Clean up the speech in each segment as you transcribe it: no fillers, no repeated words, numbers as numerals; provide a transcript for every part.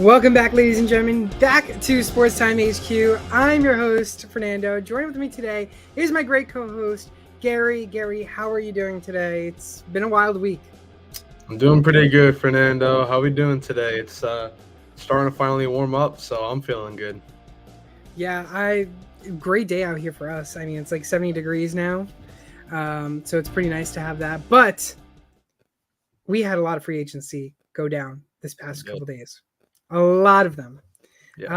Welcome back, ladies and gentlemen, back to Sports Time HQ. I'm your host, Fernando. Joining with me today is my great co-host, Gary. Gary, how are you doing today? It's been a wild week. I'm doing pretty good, Fernando. How we doing today? It's starting to finally warm up, so I'm feeling good. Yeah, great day out here for us. I mean, it's like 70 degrees now, so it's pretty nice to have that. But we had a lot of free agency go down this past couple days. A lot of them. Yes.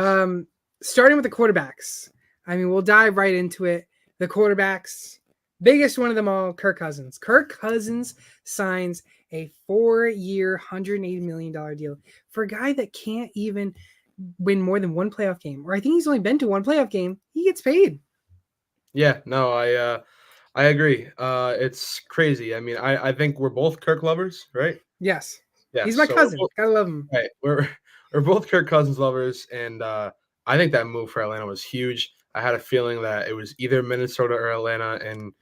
Starting with the quarterbacks. I mean, we'll dive right into it. The quarterbacks, biggest one of them all, Kirk Cousins. Kirk Cousins signs a 4-year, $180 million deal for a guy that can't even win more than one playoff game. Or I think he's only been to one playoff game. He gets paid. Yeah, no, I agree. It's crazy. I mean, I think we're both Kirk lovers, right? Yes. Yeah. He's my so cousin. Gotta love him. Right. We're both Kirk Cousins lovers, and I think that move for Atlanta was huge. I had a feeling that it was either Minnesota or Atlanta, and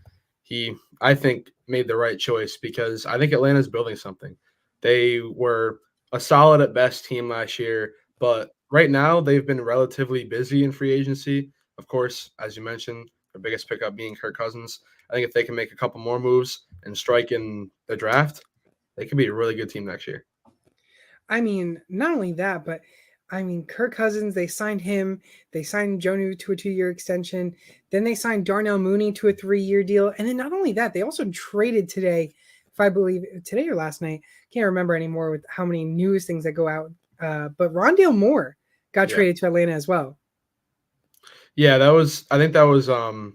I think, made the right choice because I think Atlanta's building something. They were a solid at best team last year, but right now they've been relatively busy in free agency. Of course, as you mentioned, their biggest pickup being Kirk Cousins. I think if they can make a couple more moves and strike in the draft, they could be a really good team next year. I mean, not only that, but I mean, Kirk Cousins, they signed him. They signed Jonu to a 2-year extension. Then they signed Darnell Mooney to a 3-year deal. And then not only that, they also traded today, if I believe today or last night, can't remember anymore with how many news things that go out. But Rondale Moore got traded to Atlanta as well. Yeah, I think that was a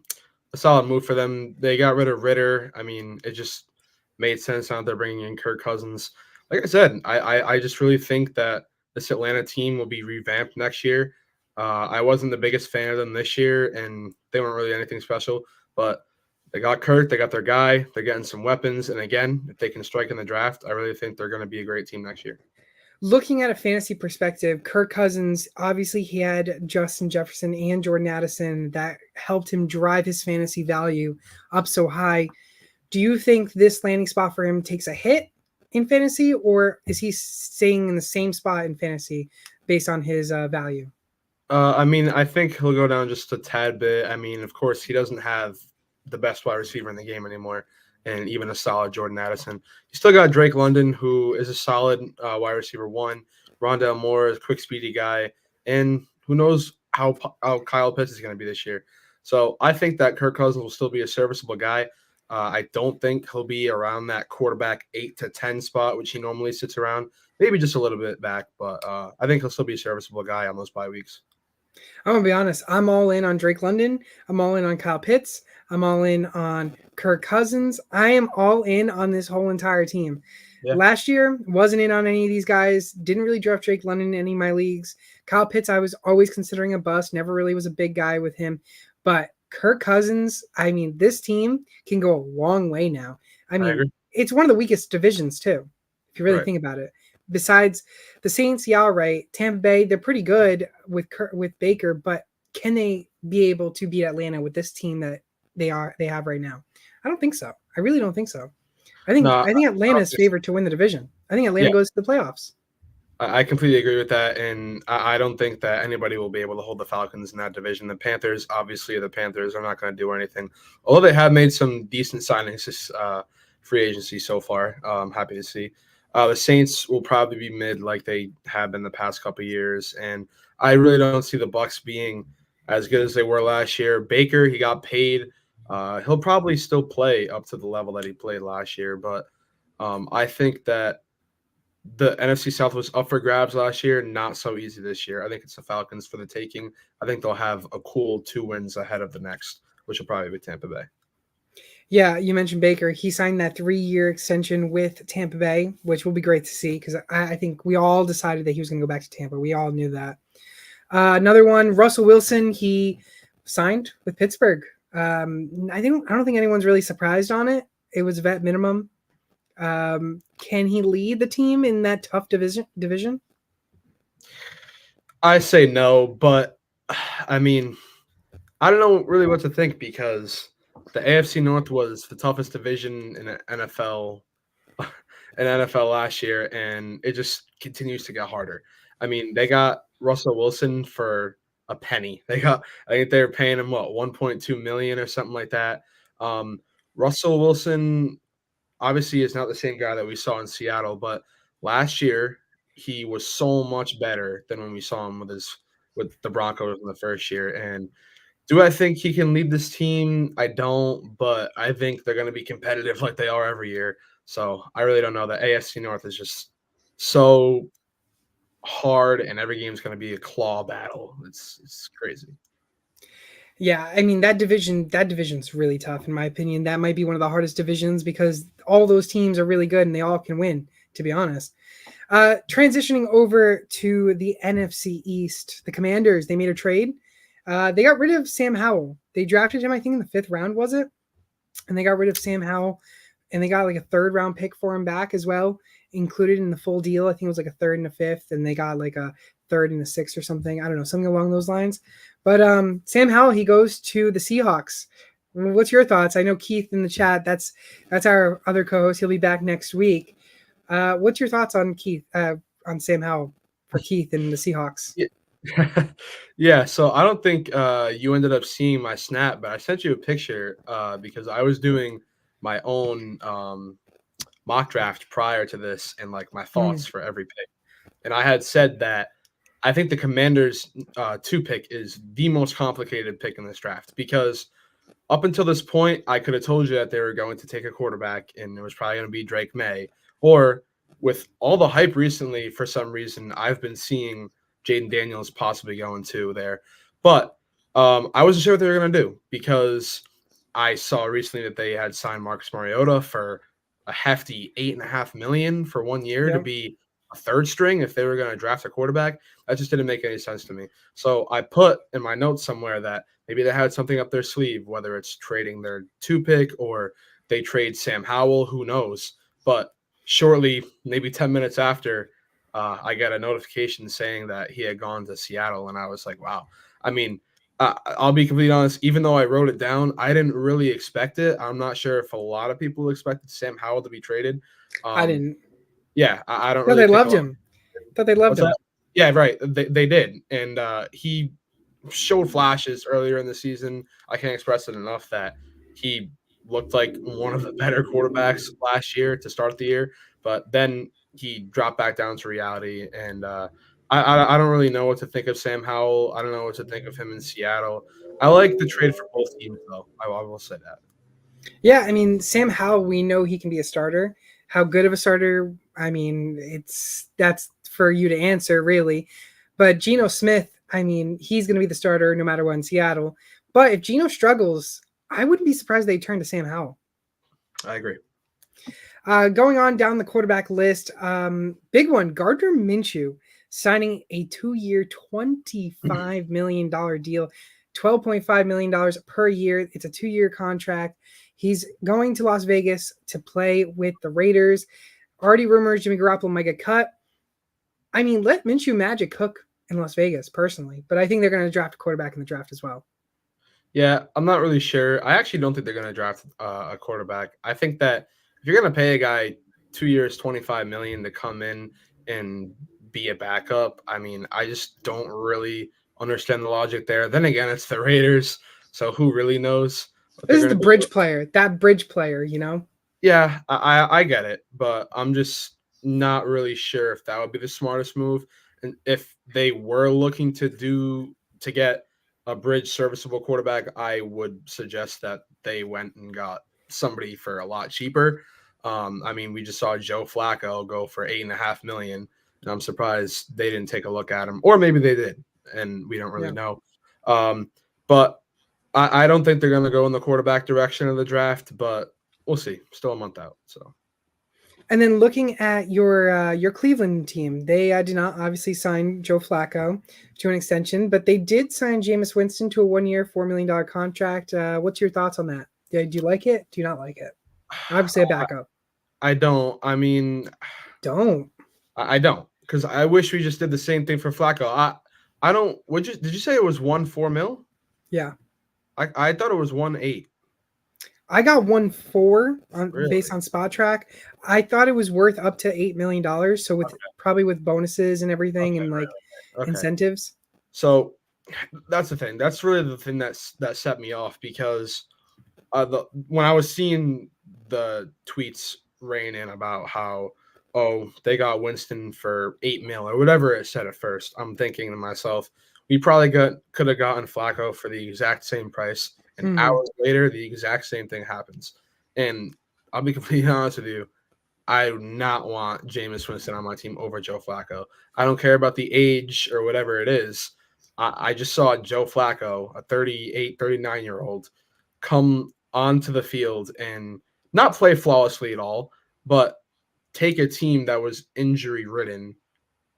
solid move for them. They got rid of Ritter. I mean, it just made sense now they're bringing in Kirk Cousins. Like I said, I just really think that this Atlanta team will be revamped next year. I wasn't the biggest fan of them this year, and they weren't really anything special. But they got Kirk, they got their guy, they're getting some weapons, and again, if they can strike in the draft, I really think they're going to be a great team next year. Looking at a fantasy perspective, Kirk Cousins, obviously he had Justin Jefferson and Jordan Addison that helped him drive his fantasy value up so high. Do you think this landing spot for him takes a hit in fantasy, or is he staying in the same spot in fantasy based on his value? I mean, I think he'll go down just a tad bit. I mean, of course, he doesn't have the best wide receiver in the game anymore, and even a solid Jordan Addison. You still got Drake London, who is a solid wide receiver one. Rondale Moore is a quick, speedy guy, and who knows how Kyle Pitts is going to be this year. So I think that Kirk Cousins will still be a serviceable guy. I don't think he'll be around that quarterback 8 to 10 spot, which he normally sits around. Maybe just a little bit back, but I think he'll still be a serviceable guy on those bye weeks. I'm going to be honest. I'm all in on Drake London. I'm all in on Kyle Pitts. I'm all in on Kirk Cousins. I am all in on this whole entire team. Yeah. Last year, wasn't in on any of these guys. Didn't really draft Drake London in any of my leagues. Kyle Pitts, I was always considering a bust. Never really was a big guy with him. But Kirk Cousins, I mean, this team can go a long way now. I mean, it's one of the weakest divisions, too, if you really think about it. Besides the Saints, yeah, right. Tampa Bay, they're pretty good with Baker, but can they be able to beat Atlanta with this team that they have right now? I don't think so. I really don't think so. I think Atlanta is favored to win the division. I think Atlanta goes to the playoffs. I completely agree with that, and I don't think that anybody will be able to hold the Falcons in that division. The Panthers, obviously, are not going to do anything. Although they have made some decent signings this free agency so far. I'm happy to see. The Saints will probably be mid like they have been the past couple of years, and I really don't see the Bucs being as good as they were last year. Baker, he got paid. He'll probably still play up to the level that he played last year, but I think that the NFC South was up for grabs last year, not so easy this year. I think it's the Falcons for the taking. I think they'll have a cool 2 wins ahead of the next, which will probably be Tampa Bay. Yeah, you mentioned Baker. He signed that 3-year extension with Tampa Bay, which will be great to see because I think we all decided that he was going to go back to Tampa. We all knew that. Another one, Russell Wilson. He signed with Pittsburgh. I don't think anyone's really surprised on it. It was vet minimum. Can he lead the team in that tough division? I say no, but I mean, I don't know really what to think because the AFC North was the toughest division in NFL last year, and it just continues to get harder. I mean, they got Russell Wilson for a penny. I think they were paying him what 1.2 million or something like that. Um, Russell Wilson obviously is not the same guy that we saw in Seattle, but last year he was so much better than when we saw him with the Broncos in the first year. And do I think he can lead this team? I don't, but I think they're going to be competitive like they are every year. So I really don't know. The AFC North is just so hard, and every game is going to be a claw battle. It's crazy. Yeah, I mean that division's really tough in my opinion. That might be one of the hardest divisions because all those teams are really good and they all can win, to be honest. Transitioning over to the NFC East, the Commanders, they made a trade. They got rid of Sam Howell. They drafted him, I think, in the 5th round, was it? And they got rid of Sam Howell, and they got like a 3rd round pick for him back as well, included in the full deal. I think it was like a 3rd and a 5th, and they got like a 3rd and a 6th or something. I don't know, something along those lines. But Sam Howell, he goes to the Seahawks. What's your thoughts? I know Keith in the chat. That's our other co-host. He'll be back next week. What's your thoughts on Keith on Sam Howell for Keith and the Seahawks? Yeah, so I don't think you ended up seeing my snap, but I sent you a picture because I was doing my own mock draft prior to this and like my thoughts for every pick. And I had said that I think the Commanders 2 pick is the most complicated pick in this draft because up until this point, I could have told you that they were going to take a quarterback and it was probably going to be Drake May. Or with all the hype recently, for some reason, I've been seeing Jaden Daniels possibly going to there. But I wasn't sure what they were going to do because I saw recently that they had signed Marcus Mariota for a hefty $8.5 million for 1 year to be a 3rd string if they were going to draft a quarterback. That just didn't make any sense to me. So I put in my notes somewhere that maybe they had something up their sleeve, whether it's trading their 2 pick or they trade Sam Howell, who knows. But shortly, maybe 10 minutes after, I got a notification saying that he had gone to Seattle, and I was like, wow. I mean, I'll be completely honest, even though I wrote it down, I didn't really expect it. I'm not sure if a lot of people expected Sam Howell to be traded. I didn't. Yeah, I don't Thought really they think loved him. Thought they loved him. Yeah, right. They did. And he showed flashes earlier in the season. I can't express it enough that he looked like one of the better quarterbacks last year to start the year. But then he dropped back down to reality. And I don't really know what to think of Sam Howell. I don't know what to think of him in Seattle. I like the trade for both teams, though. I will say that. Yeah, I mean, Sam Howell, we know he can be a starter. How good of a starter? I mean, that's for you to answer, really. But Geno Smith, I mean, he's going to be the starter no matter what in Seattle. But if Geno struggles, I wouldn't be surprised they turn to Sam Howell. I agree. Going on down the quarterback list, big one, Gardner Minshew signing a 2-year, $25 million deal, $12.5 million per year. It's a 2-year contract. He's going to Las Vegas to play with the Raiders. Already rumors Jimmy Garoppolo might get cut. I mean, let Minshew magic cook in Las Vegas, personally. But I think they're going to draft a quarterback in the draft as well. Yeah, I'm not really sure. I actually don't think they're going to draft a quarterback. I think that if you're going to pay a guy 2 years, $25 million to come in and be a backup, I mean, I just don't really understand the logic there. Then again, it's the Raiders, so who really knows? This is the bridge player, that bridge player, you know? Yeah, I get it, but I'm just not really sure if that would be the smartest move. And if they were looking to get a bridge serviceable quarterback, I would suggest that they went and got somebody for a lot cheaper. I mean, we just saw Joe Flacco go for $8.5 million, and I'm surprised they didn't take a look at him, or maybe they did, and we don't really know. But I don't think they're going to go in the quarterback direction of the draft, but we'll see. Still a month out. So, and then looking at your Cleveland team, they did not obviously sign Joe Flacco to an extension, but they did sign Jameis Winston to a 1-year, $4 million contract. What's your thoughts on that? Do you like it? Do you not like it? Obviously, a backup. I don't. I mean, don't. I don't, because I wish we just did the same thing for Flacco. I don't. Did you say it was $1.4 million? Yeah. I thought it was 1.8. I got 1.4 based Really? on Spot Track. I thought it was worth up to $8 million. So with probably with bonuses and everything and like incentives. So that's the thing. That's really the thing that set me off because when I was seeing the tweets rain in about how they got Winston for 8 mil or whatever it said at first, I'm thinking to myself, we probably could have gotten Flacco for the exact same price, and hours later the exact same thing happens. And I'll be completely honest with you, I do not want Jameis Winston on my team over Joe Flacco. I don't care about the age or whatever it is. I just saw Joe Flacco, a 38, 39-year-old, come onto the field and not play flawlessly at all, but take a team that was injury ridden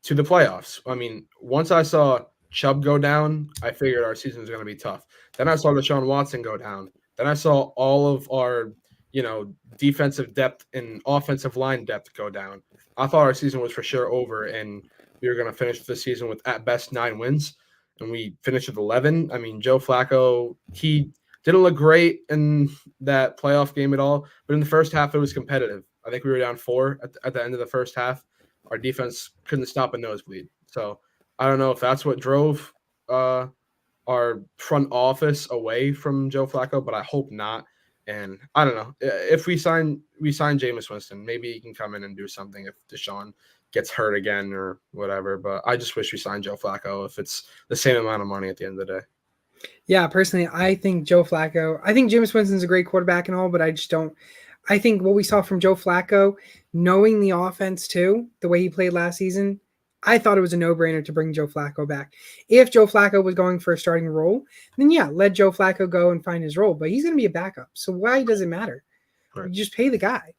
to the playoffs. I mean, once I saw Chubb go down, I figured our season was going to be tough. Then I saw Deshaun Watson go down. Then I saw all of our, defensive depth and offensive line depth go down. I thought our season was for sure over, and we were going to finish the season with at best 9 wins, and we finished with 11. I mean, Joe Flacco, he didn't look great in that playoff game at all, but in the first half, it was competitive. I think we were down 4 at the end of the first half. Our defense couldn't stop a nosebleed. So I don't know if that's what drove our front office away from Joe Flacco, but I hope not. And I don't know if we sign Jameis Winston, maybe he can come in and do something if Deshaun gets hurt again or whatever. But I just wish we signed Joe Flacco if it's the same amount of money at the end of the day. Yeah, personally, I think Jameis Winston's a great quarterback and all, but I think what we saw from Joe Flacco, knowing the offense too, the way he played last season, I thought it was a no-brainer to bring Joe Flacco back. If Joe Flacco was going for a starting role, then yeah, let Joe Flacco go and find his role. But he's going to be a backup, so why does it matter? Right. You just pay the guy.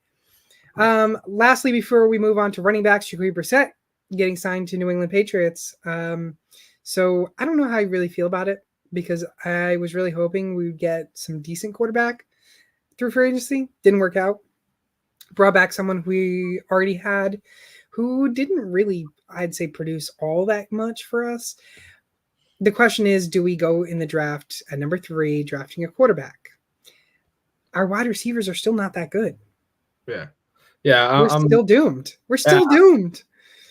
Lastly, before we move on to running backs, Jacoby Brissett getting signed to New England Patriots. So I don't know how I really feel about it because I was really hoping we would get some decent quarterback through free agency. Didn't work out. Brought back someone we already had who didn't really, I'd say, produce all that much for us. The question is, do we go in the draft at number 3, drafting a quarterback? Our wide receivers are still not that good. Yeah. We're still doomed. We're still doomed.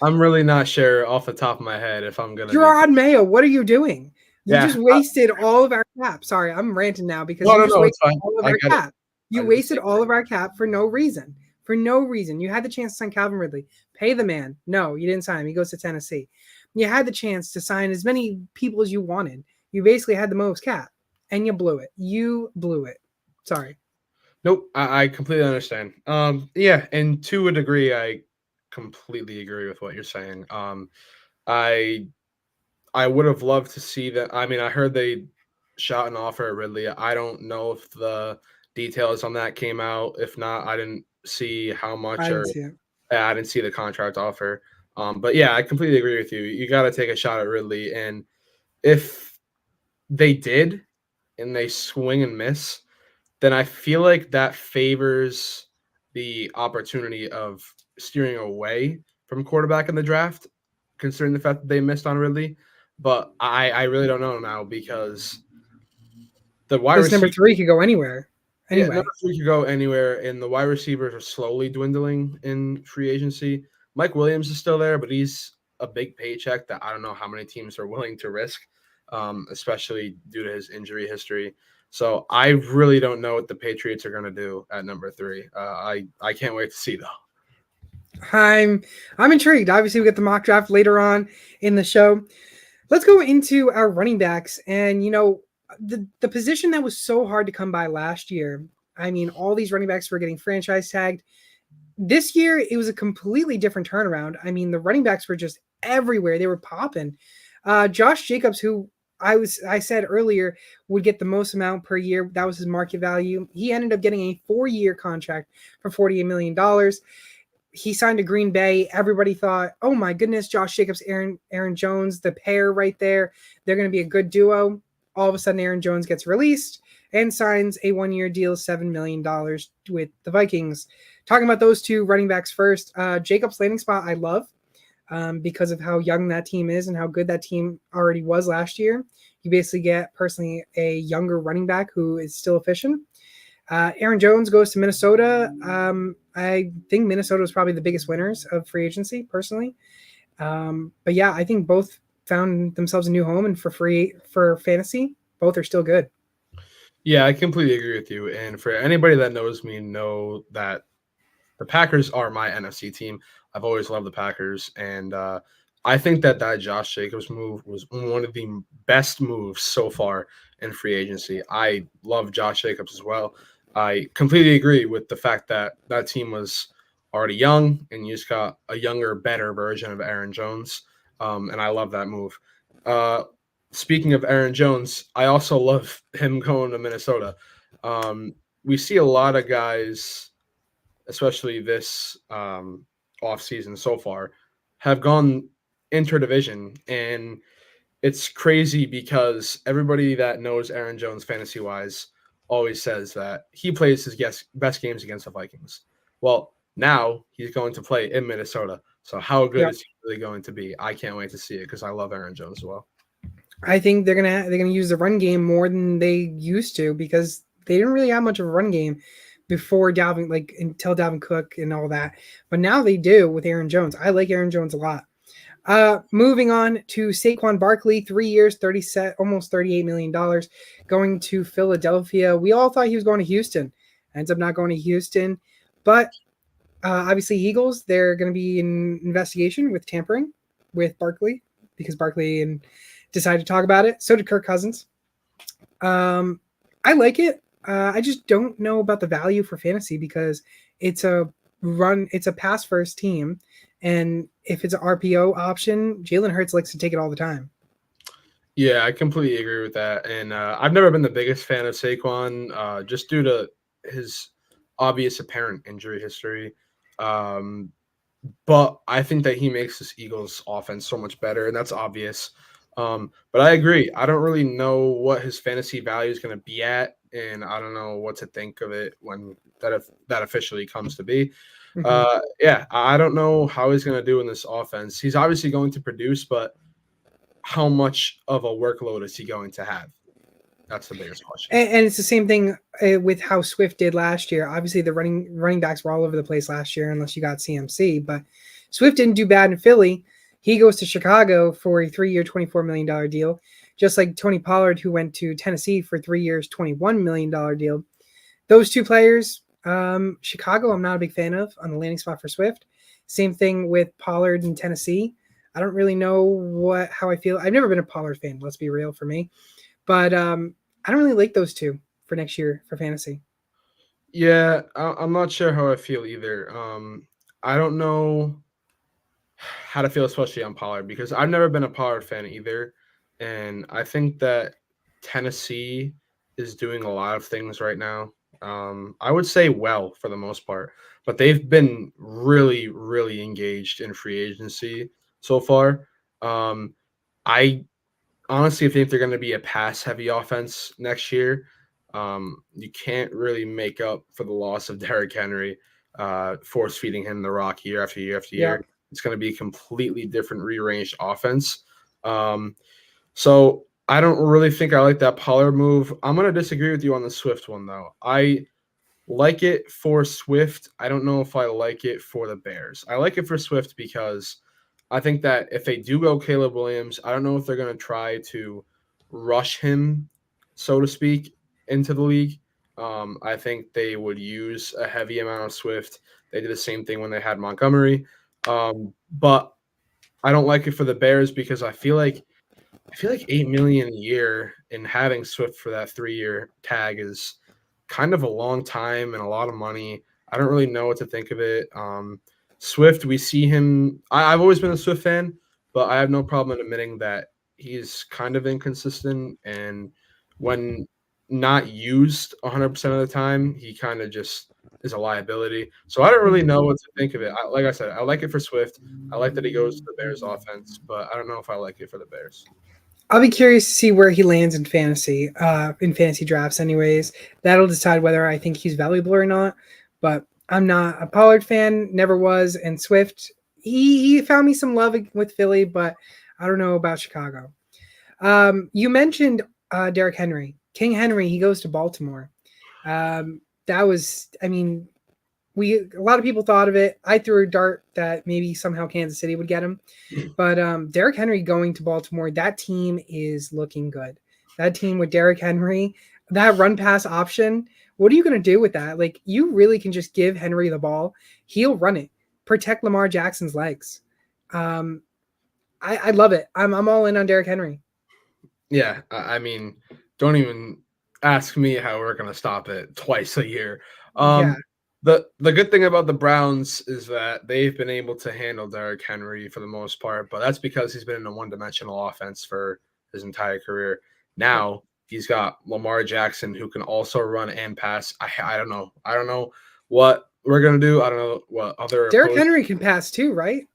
I'm really not sure off the top of my head if I'm going to. Gerard Mayo, what are you doing? You just wasted all of our cap. Sorry, I'm ranting now because you just wasted all of our cap. You wasted all of our cap for no reason. For no reason. You had the chance to sign Calvin Ridley. Pay the man. No, you didn't sign him. He goes to Tennessee. You had the chance to sign as many people as you wanted. You basically had the most cap, and you blew it. You blew it. Sorry. Nope, I completely understand. Yeah, and to a degree, I completely agree with what you're saying. I would have loved to see that. I mean, I heard they shot an offer at Ridley. I don't know if the details on that came out. If not, I didn't see how much I didn't see the contract offer. But yeah, I completely agree with you. You got to take a shot at Ridley. And if they did and they swing and miss, then I feel like that favors the opportunity of steering away from quarterback in the draft, considering the fact that they missed on Ridley. But I really don't know now because the wide receiver number 3 could go anywhere. Anyway. Yeah, number 3 could go anywhere, and the wide receivers are slowly dwindling in free agency. Mike Williams is still there, but he's a big paycheck that I don't know how many teams are willing to risk, especially due to his injury history. So I really don't know what the Patriots are going to do at number 3. I can't wait to see though. I'm intrigued. Obviously, we get the mock draft later on in the show. Let's go into our running backs. And, the position that was so hard to come by last year, I mean, all these running backs were getting franchise tagged. This year, it was a completely different turnaround. I mean, the running backs were just everywhere. They were popping. Josh Jacobs, who I said earlier would get the most amount per year. That was his market value. He ended up getting a 4-year contract for $48 million. He signed to Green Bay. Everybody thought, oh my goodness, Josh Jacobs, Aaron Jones, the pair right there. They're going to be a good duo. All of a sudden, Aaron Jones gets released and signs a 1-year deal, $7 million with the Vikings. Talking about those two running backs first, Jacobs' landing spot I love because of how young that team is and how good that team already was last year. You basically get, personally, a younger running back who is still efficient. Aaron Jones goes to Minnesota. I think Minnesota was probably the biggest winners of free agency, personally. But yeah, I think both found themselves a new home, and for fantasy, both are still good. Yeah, I completely agree with you. And for anybody that knows me, know that the Packers are my NFC team. I've always loved the Packers, and I think that Josh Jacobs move was one of the best moves so far in free agency. I love Josh Jacobs as well. I completely agree with the fact that that team was already young, and you just got a younger, better version of Aaron Jones, and I love that move. Uh, Speaking of Aaron Jones, I also love him going to Minnesota. We see a lot of guys, especially this off season so far, have gone interdivision, and it's crazy because everybody that knows Aaron Jones fantasy wise always says that he plays his best games against the Vikings. Well, now he's going to play in Minnesota. So how good Yeah, is he really going to be? I can't wait to see it because I love Aaron Jones as well. I think they're gonna use the run game more than they used to because they didn't really have much of a run game before Dalvin, like until Dalvin Cook and all that. But now they do with Aaron Jones. I like Aaron Jones a lot. Moving on to Saquon Barkley, 3 years, 30 set, almost $38 million, going to Philadelphia. We all thought he was going to Houston. Ends up not going to Houston, but obviously Eagles. They're going to be in investigation with tampering with Barkley because Barkley and decided to talk about it. So did Kirk Cousins. I like it. I just don't know about the value for fantasy because it's a pass first team, and if it's an RPO option, Jalen Hurts likes to take it all the time. Yeah, I completely agree with that. And I've never been the biggest fan of Saquon, just due to his obvious apparent injury history. Um, but I think that he makes this Eagles offense so much better, and that's obvious. But I agree. I don't really know what his fantasy value is going to be at, and I don't know what to think of it when that officially comes to be. Mm-hmm. Yeah, I don't know how he's going to do in this offense. He's obviously going to produce, but how much of a workload is he going to have? That's the biggest question. And it's the same thing with how Swift did last year. Obviously, the running backs were all over the place last year, unless you got CMC. But Swift didn't do bad in Philly. He goes to Chicago for a 3-year, $24 million deal, just like Tony Pollard, who went to Tennessee for 3 years, $21 million deal. Those two players, Chicago, I'm not a big fan of on the landing spot for Swift. Same thing with Pollard in Tennessee. I don't really know how I feel. I've never been a Pollard fan. Let's be real for me. But I don't really like those two for next year for fantasy. Yeah, I'm not sure how I feel either. I don't know how to feel, especially on Pollard, because I've never been a Pollard fan either. And I think that Tennessee is doing a lot of things right now. I would say well for the most part, but they've been really, really engaged in free agency so far. I honestly think they're going to be a pass heavy offense next year. You can't really make up for the loss of Derrick Henry, force feeding him the rock year after year after Yeah. year. It's going to be a completely different rearranged offense. So I don't really think I like that Pollard move. I'm going to disagree with you on the Swift one, though. I like it for Swift. I don't know if I like it for the Bears. I like it for Swift because I think that if they do go Caleb Williams, I don't know if they're going to try to rush him, so to speak, into the league. I think they would use a heavy amount of Swift. They did the same thing when they had Montgomery. But I don't like it for the Bears because I feel like 8 million a year and having Swift for that 3-year tag is kind of a long time and a lot of money. I don't really know what to think of it. Swift, we see him. I've always been a Swift fan, but I have no problem admitting that he's kind of inconsistent, and when not used 100% of the time, he kind of just is a liability. So I don't really know what to think of it. Like I said, I like it for Swift. I like that he goes to the Bears offense, but I don't know if I like it for the Bears. I'll be curious to see where he lands in fantasy drafts. Anyways, that'll decide whether I think he's valuable or not. But I'm not a Pollard fan, never was, and Swift. He found me some love with Philly, but I don't know about Chicago. You mentioned Derrick Henry, King Henry. He goes to Baltimore. that was, I mean, a lot of people thought of it. I threw a dart that maybe somehow Kansas City would get him, but Derrick Henry going to Baltimore, that team is looking good. That team with Derrick Henry, that run pass option. What are you going to do with that? Like, you really can just give Henry the ball. He'll run it. Protect Lamar Jackson's legs. I love it. I'm all in on Derrick Henry. Yeah, I mean, don't even ask me how we're gonna stop it twice a year. Yeah. The good thing about the Browns is that they've been able to handle Derrick Henry for the most part, but that's because he's been in a one-dimensional offense for his entire career. Now he's got Lamar Jackson who can also run and pass. I don't know. I don't know what we're gonna do. I don't know what other Derrick Henry can pass too, right?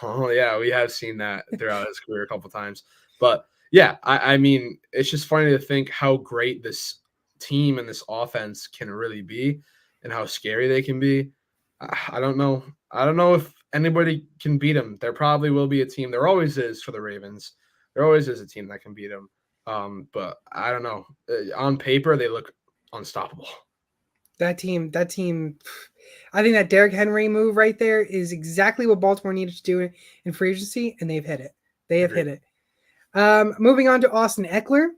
Oh yeah, we have seen that throughout his career a couple times. But yeah, I mean, it's just funny to think how great this team and this offense can really be, and how scary they can be. I don't know. I don't know if anybody can beat them. There probably will be a team. There always is for the Ravens. There always is a team that can beat them. But I don't know. On paper, they look unstoppable. That team. I think that Derrick Henry move right there is exactly what Baltimore needed to do in free agency, and they've hit it. They have Agreed. hit it. Moving on to Austin Eckler.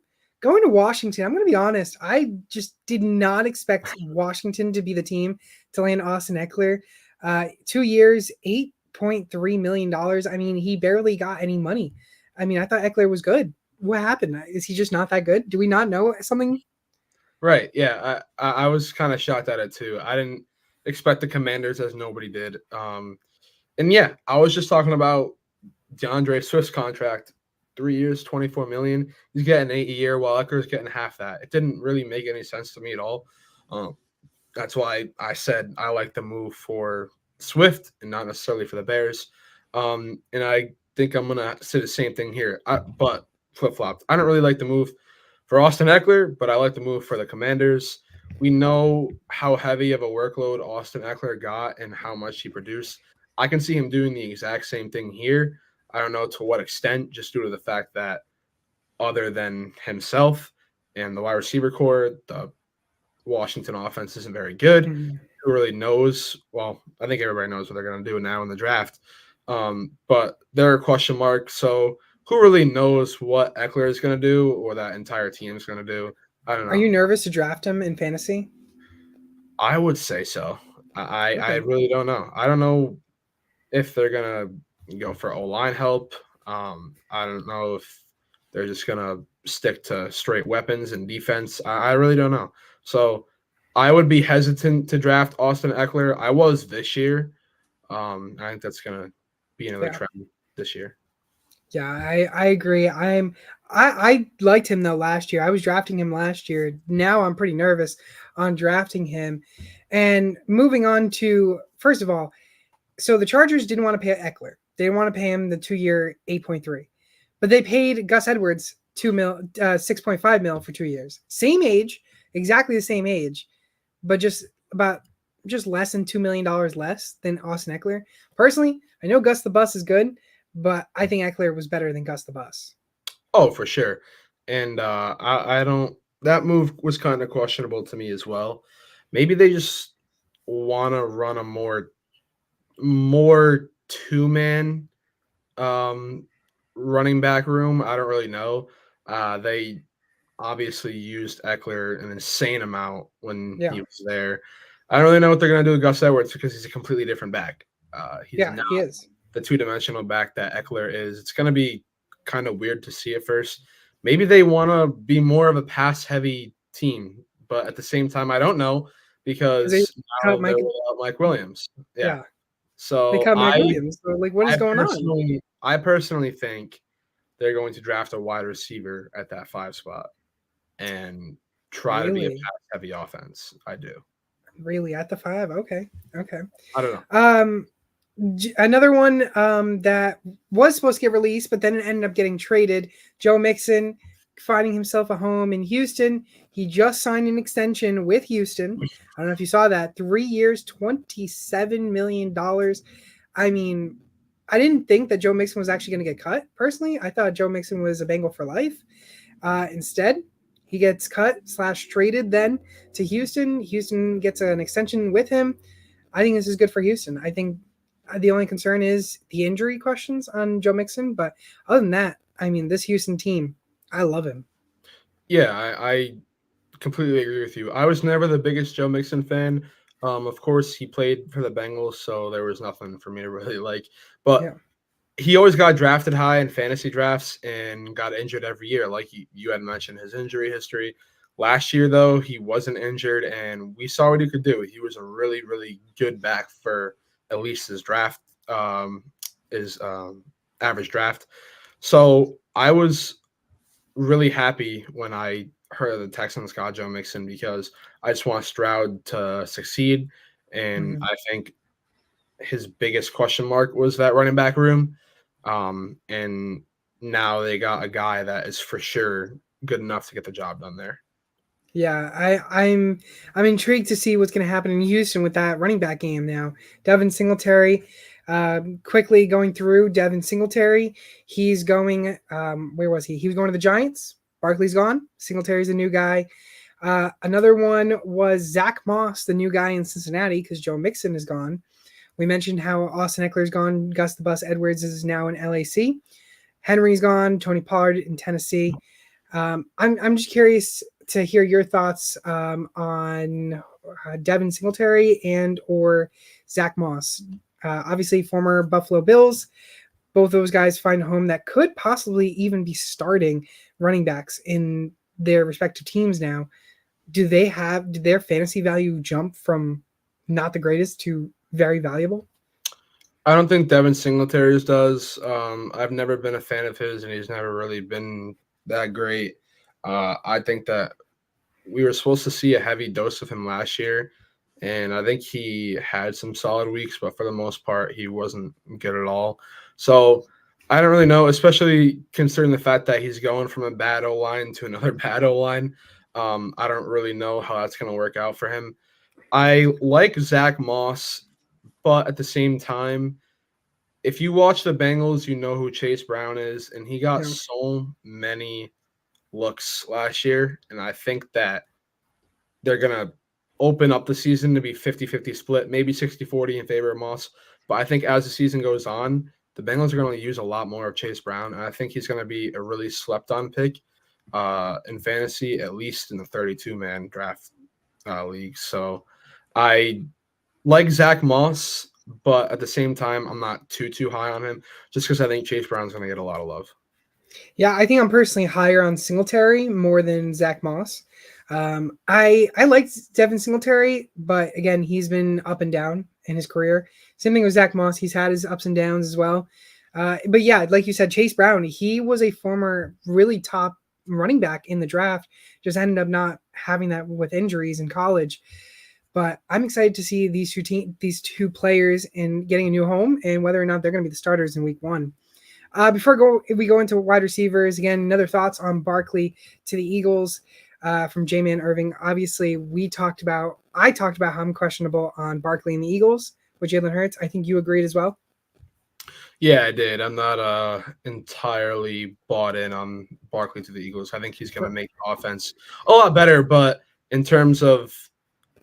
Going to Washington, I'm going to be honest. I just did not expect Washington to be the team to land Austin Eckler. 2 years, $8.3 million. I mean, he barely got any money. I mean, I thought Eckler was good. What happened? Is he just not that good? Do we not know something? Right. Yeah. I was kind of shocked at it too. I didn't expect the Commanders as nobody did. And yeah, I was just talking about DeAndre Swift's contract, 3 years, 24 million. He's getting 8 a year while Eckler's getting half that. It didn't really make any sense to me at all. That's why I said I like the move for Swift and not necessarily for the Bears. And I think I'm gonna say the same thing here. But flip-flopped. I don't really like the move for Austin Eckler, but I like the move for the Commanders. We know how heavy of a workload Austin Eckler got and how much he produced. I can see him doing the exact same thing here. I don't know to what extent, just due to the fact that other than himself and the wide receiver core, the Washington offense isn't very good. Mm-hmm. Who really knows? Well, I think everybody knows what they're going to do now in the draft. But they're a question mark. So who really knows what Eckler is going to do or that entire team is going to do? I don't know. Are you nervous to draft him in fantasy? I would say so. I Okay. really don't know. I don't know if they're gonna go for O-line help. I don't know if they're just gonna stick to straight weapons and defense. I really don't know. So I would be hesitant to draft Austin Eckler. I was this year. I think that's gonna be another trend this year. Yeah, I agree. I liked him though last year. I was drafting him last year. Now I'm pretty nervous on drafting him. And moving on to, first of all, so the Chargers didn't want to pay Eckler. They didn't want to pay him the 2-year 8.3. But they paid Gus Edwards 6.5 mil for 2 years. Same age, exactly the same age, but just less than $2 million less than Austin Eckler. Personally, I know Gus the Bus is good, but I think Eckler was better than Gus the Bus. Oh, for sure. And I don't. That move was kind of questionable to me as well. Maybe they just want to run a more two-man running back room. I don't really know. They obviously used Eckler an insane amount when he was there. I don't really know what they're going to do with Gus Edwards because he's a completely different back. He's not he is the two-dimensional back that Eckler is. It's going to be kind of weird to see at first. Maybe they want to be more of a pass-heavy team, but at the same time, I don't know because now they're without Mike Williams. Yeah. They So cut Mike Williams. So, like, what is going on? I personally think they're going to draft a wide receiver at that 5 spot and try to be a pass-heavy offense. I do. Really, at the 5? Okay. I don't know. Another one that was supposed to get released, but then it ended up getting traded. Joe Mixon finding himself a home in Houston. He just signed an extension with Houston. I don't know if you saw that. 3 years, $27 million. I mean, I didn't think that Joe Mixon was actually going to get cut. Personally, I thought Joe Mixon was a Bengal for life. Instead, he gets cut / traded then to Houston. Houston gets an extension with him. I think this is good for Houston. I think the only concern is the injury questions on Joe Mixon, but other than that, I mean, this Houston team, I love him. Yeah, I completely agree with you. I was never the biggest Joe Mixon fan. Of course, he played for the Bengals, so there was nothing for me to really like. But Yeah. he always got drafted high in fantasy drafts and got injured every year. Like you had mentioned his injury history. Last year, though, he wasn't injured, and we saw what he could do. He was a really, really good back for at least his draft, his average draft. So I was really happy when I heard the Texans got Joe Mixon because I just want Stroud to succeed. And Mhm. I think his biggest question mark was that running back room. And now they got a guy that is for sure good enough to get the job done there. Yeah, I'm intrigued to see what's going to happen in Houston with that running back game now. Devin Singletary, quickly going through Devin Singletary. He's going. Where was he? He was going to the Giants. Barkley's gone. Singletary's a new guy. Another one was Zach Moss, the new guy in Cincinnati, because Joe Mixon is gone. We mentioned how Austin Eckler's gone. Gus the Bus Edwards is now in LAC. Henry's gone. Tony Pollard in Tennessee. I'm just curious to hear your thoughts on Devin Singletary and or Zach Moss. Obviously, former Buffalo Bills. Both those guys find a home that could possibly even be starting running backs in their respective teams now. Did their fantasy value jump from not the greatest to very valuable? I don't think Devin Singletary's does. I've never been a fan of his, and he's never really been that great. I think that we were supposed to see a heavy dose of him last year, and I think he had some solid weeks, but for the most part, he wasn't good at all. So I don't really know, especially considering the fact that he's going from a bad O line to another bad O line. I don't really know how that's going to work out for him. I like Zach Moss, but at the same time, if you watch the Bengals, you know who Chase Brown is, and he got Yeah. so many looks last year, and I think that they're going to open up the season to be 50-50 split, maybe 60-40 in favor of Moss. But I think as the season goes on, the Bengals are going to use a lot more of Chase Brown, and I think he's going to be a really slept-on pick in fantasy, at least in the 32-man draft league. So I like Zach Moss, but at the same time, I'm not too high on him just because I think Chase Brown's going to get a lot of love. Yeah, I think I'm personally higher on Singletary more than Zach Moss. I liked Devin Singletary, but again, he's been up and down in his career. Same thing with Zach Moss; he's had his ups and downs as well. But yeah, like you said, Chase Brown, he was a former really top running back in the draft. Just ended up not having that with injuries in college. But I'm excited to see these two players in getting a new home and whether or not they're going to be the starters in Week 1. If we go into wide receivers again, another thoughts on Barkley to the Eagles from J-Man Irving. Obviously, I talked about how I'm questionable on Barkley and the Eagles with Jalen Hurts. I think you agreed as well. Yeah, I did. I'm not entirely bought in on Barkley to the Eagles. I think he's going to make the offense a lot better, but in terms of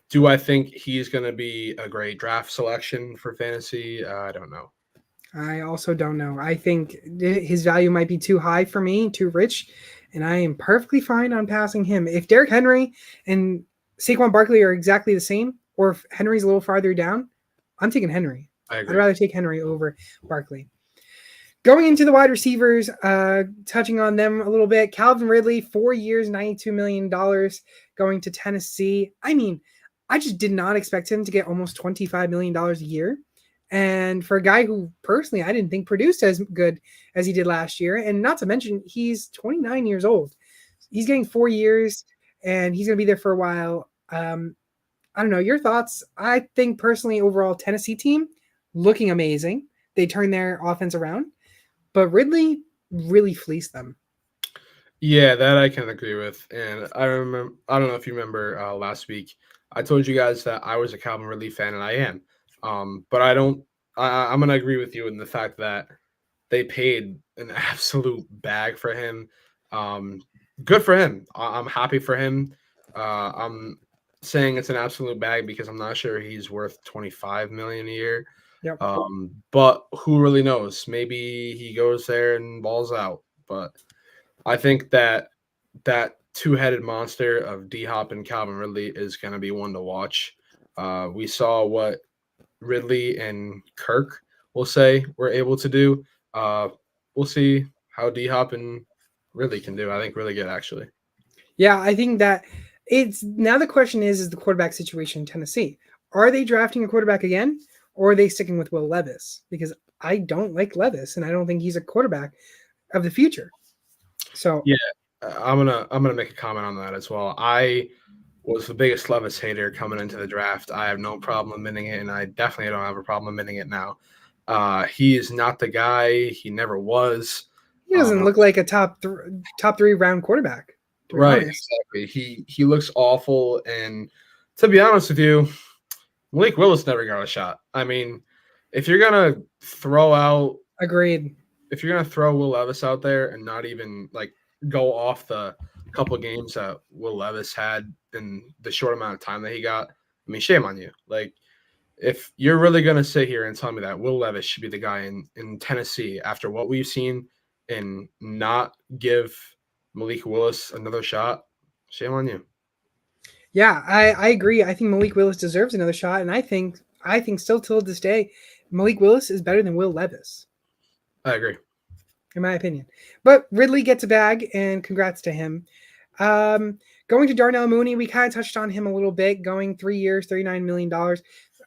do I think he's going to be a great draft selection for fantasy? I don't know. I also don't know. I think his value might be too high for me, too rich, and I am perfectly fine on passing him. If Derrick Henry and Saquon Barkley are exactly the same, or if Henry's a little farther down, I'm taking Henry. I I'd agree. rather take Henry over Barkley. Going into the wide receivers, touching on them a little bit. Calvin Ridley, 4 years, $92 million, going to Tennessee. I mean, I just did not expect him to get almost $25 million a year. And for a guy who personally I didn't think produced as good as he did last year, and not to mention he's 29 years old. He's getting 4 years and he's going to be there for a while. I don't know. Your thoughts? I think personally, overall, Tennessee team looking amazing. They turned their offense around, but Ridley really fleeced them. Yeah, that I can agree with. And I remember, I don't know if you remember last week, I told you guys that I was a Calvin Ridley fan, and I am. But I don't, I'm going to agree with you in the fact that they paid an absolute bag for him. Um, good for him. I'm happy for him. I'm saying it's an absolute bag because I'm not sure he's worth 25 million a year. Yep. But who really knows? Maybe he goes there and balls out. But I think that two-headed monster of D Hop and Calvin Ridley is going to be one to watch. We saw what Ridley and Kirk, we'll say, were able to do. We'll see how D Hop and Ridley can do. I think really good, actually. Yeah, I think that it's now the question is the quarterback situation in Tennessee. Are they drafting a quarterback again, or are they sticking with Will Levis? Because I don't like Levis, and I don't think he's a quarterback of the future. So Yeah, I'm gonna make a comment on that as well. I was the biggest Levis hater coming into the draft. I have no problem admitting it, and I definitely don't have a problem admitting it now. He is not the guy. He never was. he doesn't look like a top three round quarterback. To be Right, honest, exactly. He looks awful, and to be honest with you, Malik Willis never got a shot. I mean, if you're gonna throw out, agreed. if you're gonna throw Will Levis out there and not even like go off the couple games that Will Levis had in the short amount of time that he got, I mean, shame on you. Like, if you're really gonna sit here and tell me that Will Levis should be the guy in Tennessee after what we've seen and not give Malik Willis another shot, shame on you. Yeah, I agree. I think Malik Willis deserves another shot, and I think still till this day, Malik Willis is better than Will Levis, I agree. in my opinion. But Ridley gets a bag, and congrats to him. Going to Darnell Mooney, we kind of touched on him a little bit. Going 3 years, $39 million.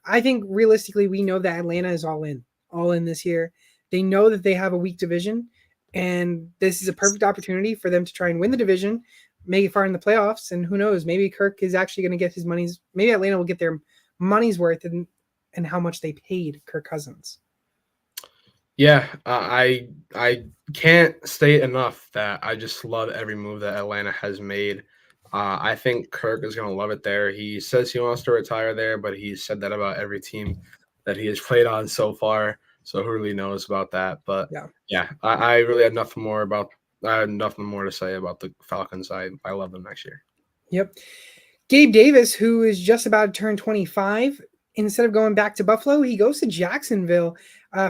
I think realistically, we know that Atlanta is all in this year. They know that they have a weak division, and this is a perfect opportunity for them to try and win the division, make it far in the playoffs, and who knows, maybe Kirk is actually going to get his money's. Maybe Atlanta will get their money's worth and how much they paid Kirk Cousins. Yeah, I can't state enough that I just love every move that Atlanta has made. I think Kirk is going to love it there. He says he wants to retire there, but he's said that about every team that he has played on so far. So who really knows about that? But Yeah. yeah, I really had nothing more about. I had nothing more to say about the Falcons. I love them next year. Yep. Gabe Davis, who is just about to turn 25, instead of going back to Buffalo, he goes to Jacksonville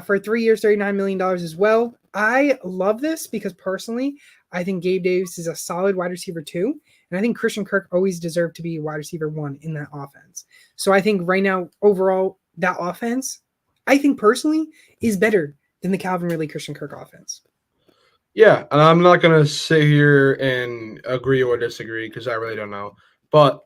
for 3 years, $39 million as well. I love this because personally, I think Gabe Davis is a solid wide receiver too. And I think Christian Kirk always deserved to be wide receiver one in that offense. So I think right now, overall, that offense, I think personally, is better than the Calvin Ridley Christian Kirk offense. Yeah, and I'm not gonna sit here and agree or disagree because I really don't know. But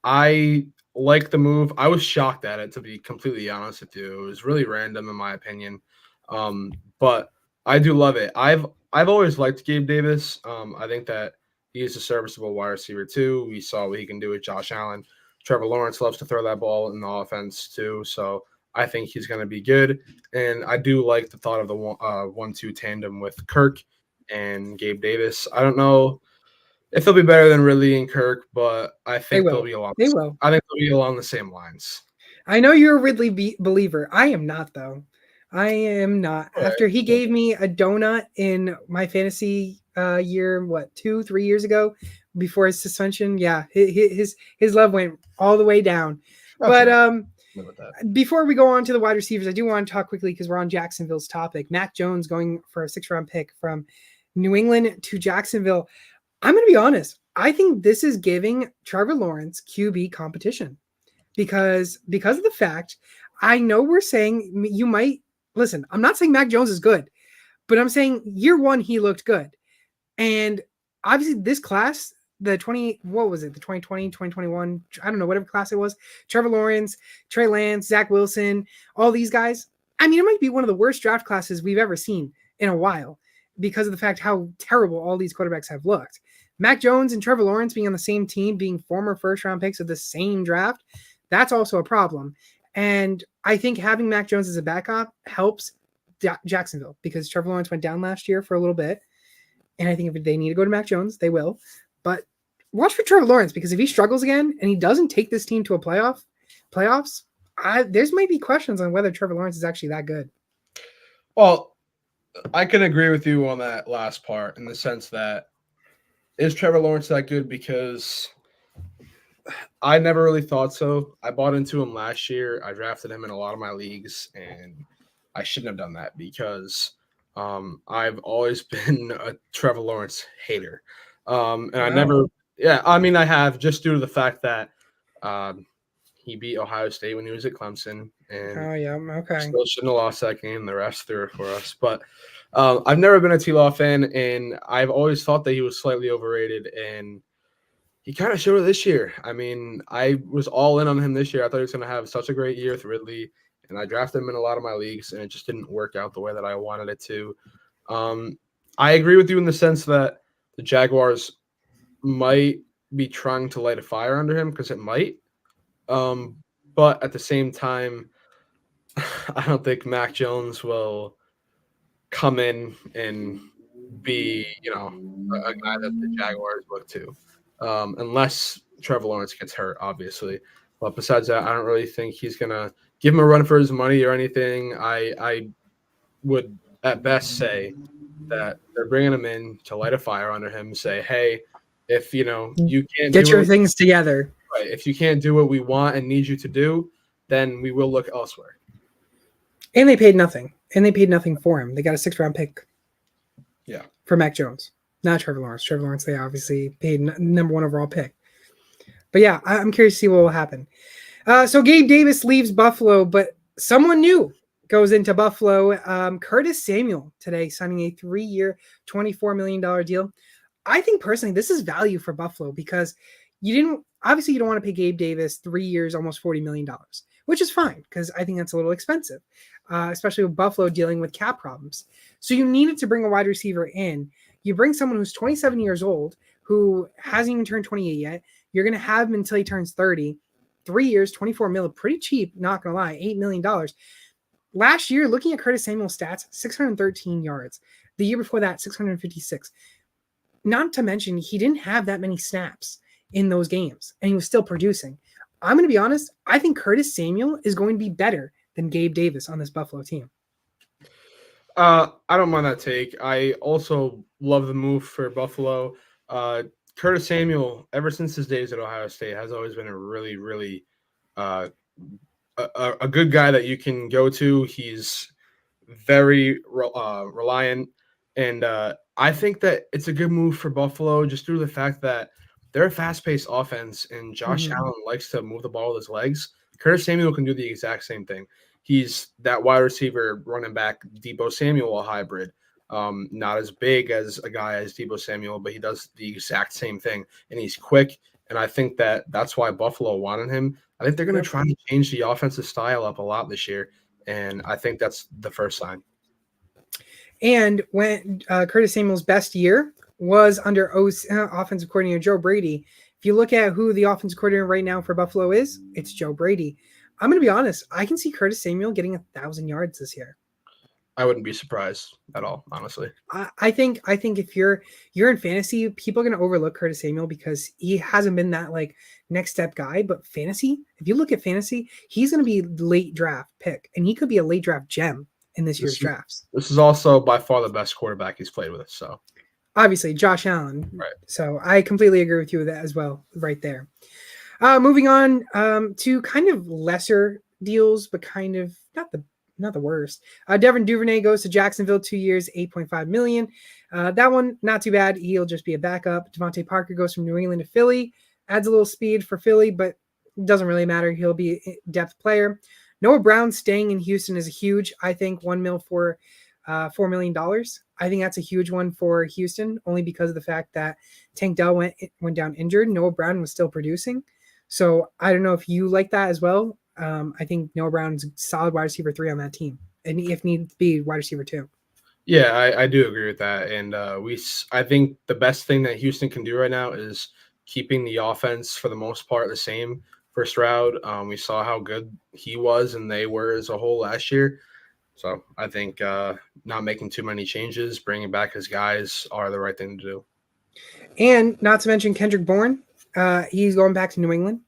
I like the move. I was shocked at it, to be completely honest with you. It was really random in my opinion. But I do love it. I've always liked Gabe Davis. I think that he's a serviceable wide receiver too. We saw what he can do with Josh Allen. Trevor Lawrence loves to throw that ball in the offense too. So I think he's going to be good. And I do like the thought of the 1-2 tandem with Kirk and Gabe Davis. I don't know if they'll be better than Ridley and Kirk, but I think they'll be along. They will. I think they'll be along the same lines. I know you're a Ridley believer. I am not, though. I am not. After he gave me a donut in my fantasy year, 2-3 years ago, before his suspension, yeah, his love went all the way down. But before we go on to the wide receivers, I do want to talk quickly because we're on Jacksonville's topic. Mac Jones going for a 6th-round pick from New England to Jacksonville. I'm going to be honest. I think this is giving Trevor Lawrence QB competition because of the fact I know we're saying you might listen. I'm not saying Mac Jones is good, but I'm saying year one he looked good, and obviously this class, the 2020, 2021, I don't know, whatever class it was, Trevor Lawrence, Trey Lance, Zach Wilson, all these guys. I mean, it might be one of the worst draft classes we've ever seen in a while because of the fact how terrible all these quarterbacks have looked. Mac Jones and Trevor Lawrence being on the same team, being former first-round picks of the same draft, that's also a problem. And I think having Mac Jones as a backup helps Jacksonville because Trevor Lawrence went down last year for a little bit. And I think if they need to go to Mac Jones, they will. But watch for Trevor Lawrence because if he struggles again and he doesn't take this team to a playoffs, there's might be questions on whether Trevor Lawrence is actually that good. Well, I can agree with you on that last part in the sense that Is Trevor Lawrence that good? Because I never really thought so. I bought into him last year. I drafted him in a lot of my leagues, and I shouldn't have done that because I've always been a Trevor Lawrence hater. And I Wow. never, yeah, I mean, I have just due to the fact that um, he beat Ohio State when he was at Clemson, and Oh yeah. Okay. still shouldn't have lost that game. The rest threw it for us. But I've never been a T-Law fan, and I've always thought that he was slightly overrated, and he kind of showed it this year. I mean, I was all in on him this year. I thought he was going to have such a great year with Ridley, and I drafted him in a lot of my leagues, and it just didn't work out the way that I wanted it to. I agree with you in the sense that the Jaguars might be trying to light a fire under him because it might. But at the same time, I don't think Mac Jones will come in and be, a guy that the Jaguars look to, unless Trevor Lawrence gets hurt, obviously. But besides that, I don't really think he's gonna give him a run for his money or anything. I would at best say that they're bringing him in to light a fire under him. Say, hey, if you can't Get do your things together. right, if you can't do what we want and need you to do, then we will look elsewhere. And they paid nothing. And they paid nothing for him. They got a 6th-round pick. Yeah. For Mac Jones. Not Trevor Lawrence. Trevor Lawrence, they obviously paid number 1 overall pick. But yeah, I'm curious to see what will happen. So Gabe Davis leaves Buffalo, but someone new goes into Buffalo. Curtis Samuel today signing a 3-year, $24 million deal. I think personally this is value for Buffalo because you don't want to pay Gabe Davis 3 years, almost $40 million, which is fine because I think that's a little expensive, especially with Buffalo dealing with cap problems. So you needed to bring a wide receiver in. You bring someone who's 27 years old, who hasn't even turned 28 yet. You're going to have him until he turns 30. 3 years, 24 mil, pretty cheap, not going to lie, $8 million. Last year, looking at Curtis Samuel's stats, 613 yards. The year before that, 656. Not to mention, he didn't have that many snaps in those games, and he was still producing. I'm going to be honest, I think Curtis Samuel is going to be better than Gabe Davis on this Buffalo team. I don't mind that take. I also love the move for Buffalo. Curtis Samuel, ever since his days at Ohio State, has always been a really, really a good guy that you can go to. He's very reliant, and I think that it's a good move for Buffalo just due to the fact that they're a fast-paced offense, and Josh Allen likes to move the ball with his legs. Curtis Samuel can do the exact same thing. He's that wide receiver, running back, Deebo Samuel hybrid. Not as big as a guy as Deebo Samuel, but he does the exact same thing, and he's quick. And I think that's why Buffalo wanted him. I think they're going to try to change the offensive style up a lot this year, and I think that's the first sign. And when Curtis Samuel's best year was under offensive coordinator Joe Brady. If you look at who the offensive coordinator right now for Buffalo is, it's Joe Brady. I'm going to be honest. I can see Curtis Samuel getting 1,000 yards this year. I wouldn't be surprised at all, honestly. I think if you're in fantasy, people are going to overlook Curtis Samuel because he hasn't been that like next step guy. But fantasy, if you look at fantasy, he's going to be late draft pick, and he could be a late draft gem in this year's drafts. This is also by far the best quarterback he's played with. So obviously, Josh Allen. Right. So I completely agree with you with that as well, right there. Moving on to kind of lesser deals, but kind of not the worst. Devin Duvernay goes to Jacksonville, 2 years, $8.5 million. That one, not too bad. He'll just be a backup. Devontae Parker goes from New England to Philly, adds a little speed for Philly, but doesn't really matter. He'll be a depth player. Noah Brown staying in Houston is a huge, I think, $1 million for $4 million. I think that's a huge one for Houston, only because of the fact that Tank Dell went down injured. Noah Brown was still producing. So I don't know if you like that as well. I think Noah Brown's a solid wide receiver 3 on that team, and if need be, wide receiver 2. Yeah, I do agree with that. And I think the best thing that Houston can do right now is keeping the offense for the most part the same. First round, we saw how good he was and they were as a whole last year. So I think not making too many changes, bringing back his guys are the right thing to do. And not to mention Kendrick Bourne. He's going back to New England.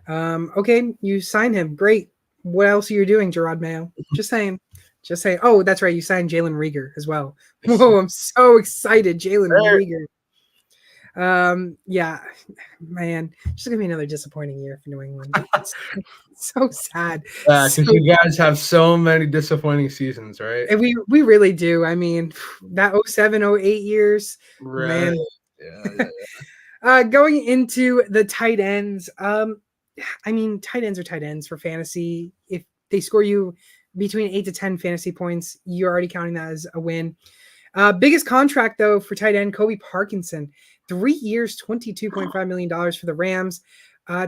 Okay, you signed him. Great. What else are you doing, Jeronimo? Just saying. Oh, that's right. You signed Jalen Reagor as well. Whoa, I'm so excited. Jalen Reagor. Yeah, man, just gonna be another disappointing year for New England. It's so sad. Yeah, So, because you guys have so many disappointing seasons, right? and we really do. I mean, that 07, 08 years, Right. man. Yeah. Going into the tight ends, I mean, tight ends are tight ends for fantasy. If they score you between 8 to 10 fantasy points, you're already counting that as a win. Biggest contract though for tight end Kobe Parkinson, 3 years, $22.5 million for the Rams.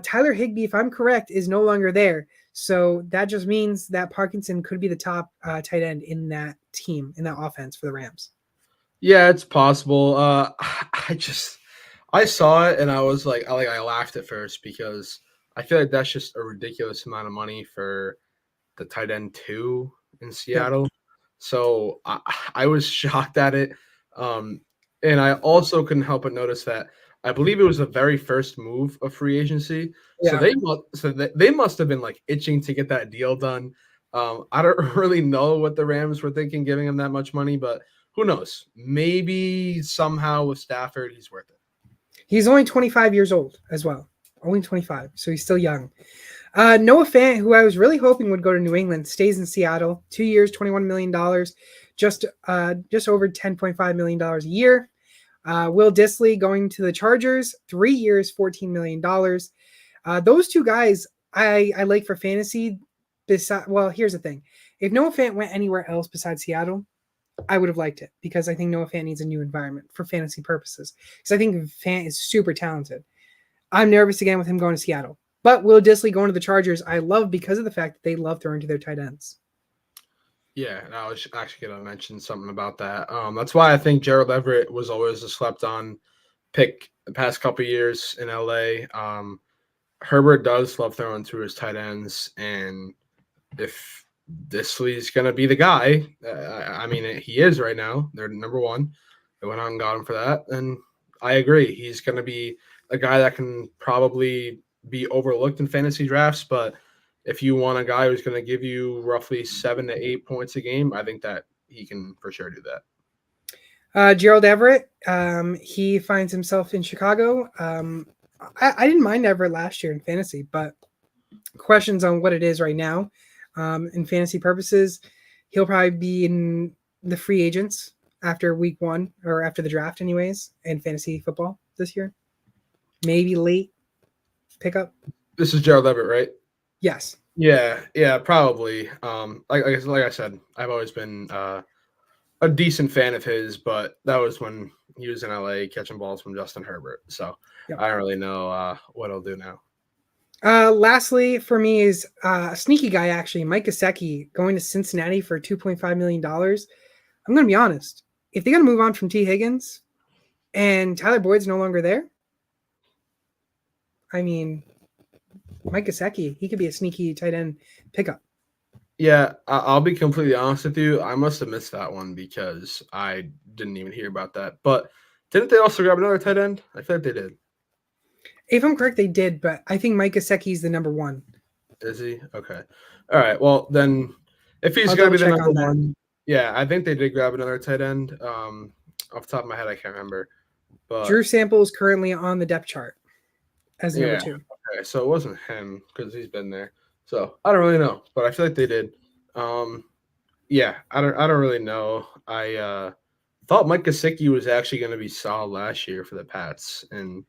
Tyler Higbee, if I'm correct, is no longer there. So that just means that Parkinson could be the top tight end in that team, in that offense for the Rams. Yeah, it's possible. I saw it and I was like, I laughed at first because I feel like that's just a ridiculous amount of money for the tight end two in Yeah. Seattle. So I was shocked at it. Um, and I also couldn't help but notice that I believe it was the very first move of free agency. So Yeah. they must have been like itching to get that deal done. I don't really know what the Rams were thinking giving him that much money, but who knows? Maybe somehow with Stafford, he's worth it. He's only 25 years old as well. Only 25, so he's still young. Noah Fant, who I was really hoping would go to New England, stays in Seattle. 2 years, $21 million, just over $10.5 million a year. Will Dissly going to the Chargers, 3 years, $14 million. Those two guys I like for fantasy. Well, here's the thing. If Noah Fant went anywhere else besides Seattle, I would have liked it because I think Noah Fant needs a new environment for fantasy purposes. Because I think Fant is super talented. I'm nervous again with him going to Seattle. But Will Dissly going to the Chargers, I love because of the fact that they love throwing to their tight ends. Yeah, I was actually going to mention something about that. That's why I think Gerald Everett was always a slept-on pick the past couple years in LA. Herbert does love throwing to his tight ends, and if Disley's going to be the guy, I mean, he is right now. They're number one. They went out and got him for that, and I agree. He's going to be a guy that can probably be overlooked in fantasy drafts, but if you want a guy who's going to give you roughly 7 to 8 points a game, I think that he can for sure do that. Gerald Everett, he finds himself in Chicago. I didn't mind Everett last year in fantasy, but questions on what it is right now in fantasy purposes. He'll probably be in the free agents after week 1 or after the draft anyways in fantasy football this year. Maybe late pickup. This is Gerald Everett, right? Yes. Yeah, probably. Like I said, I've always been a decent fan of his, but that was when he was in LA catching balls from Justin Herbert. So yep. I don't really know what he'll do now. Lastly, for me is a sneaky guy, actually, Mike Gesicki going to Cincinnati for $2.5 million. I'm going to be honest. If they got to move on from T. Higgins and Tyler Boyd's no longer there, I mean, Mike Gesicki, he could be a sneaky tight end pickup. Yeah, I'll be completely honest with you. I must have missed that one because I didn't even hear about that. But didn't they also grab another tight end? I feel like they did. If I'm correct, they did, but I think Mike Gesicki is the number one. Is he? Okay. All right. Well, then if he's going to be the number one, yeah, I think they did grab another tight end. Off the top of my head, I can't remember. But Drew Sample is currently on the depth chart as number 2. Okay, so it wasn't him because he's been there. So I don't really know, but I feel like they did. Yeah, I don't really know. I thought Mike Gesicki was actually going to be solid last year for the Pats, and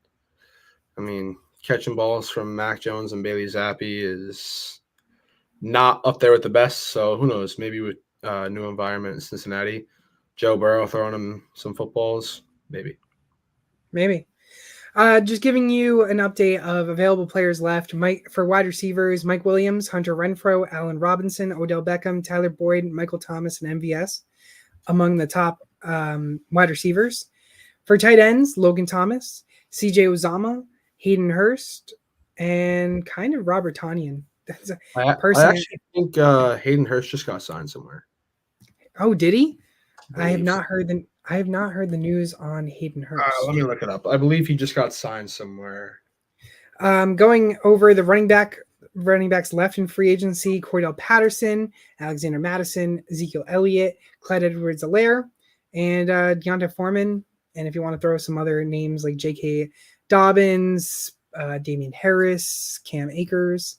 I mean, catching balls from Mac Jones and Bailey Zappi is not up there with the best. So who knows? Maybe with new environment in Cincinnati, Joe Burrow throwing him some footballs, maybe. Just giving you an update of available players left. For wide receivers, Mike Williams, Hunter Renfrow, Allen Robinson, Odell Beckham, Tyler Boyd, Michael Thomas, and MVS among the top wide receivers. For tight ends, Logan Thomas, CJ Uzomah, Hayden Hurst, and kind of Robert Tonyan. I actually think Hayden Hurst just got signed somewhere. Oh, did he? I have not heard the news on Hayden Hurst. Let me look it up. I believe he just got signed somewhere. Going over the running backs left in free agency: Cordell Patterson, Alexander Madison, Ezekiel Elliott, Clyde Edwards-Helaire, and Deontay Foreman And if you want to throw some other names like J.K. Dobbins, Damian Harris, Cam Akers.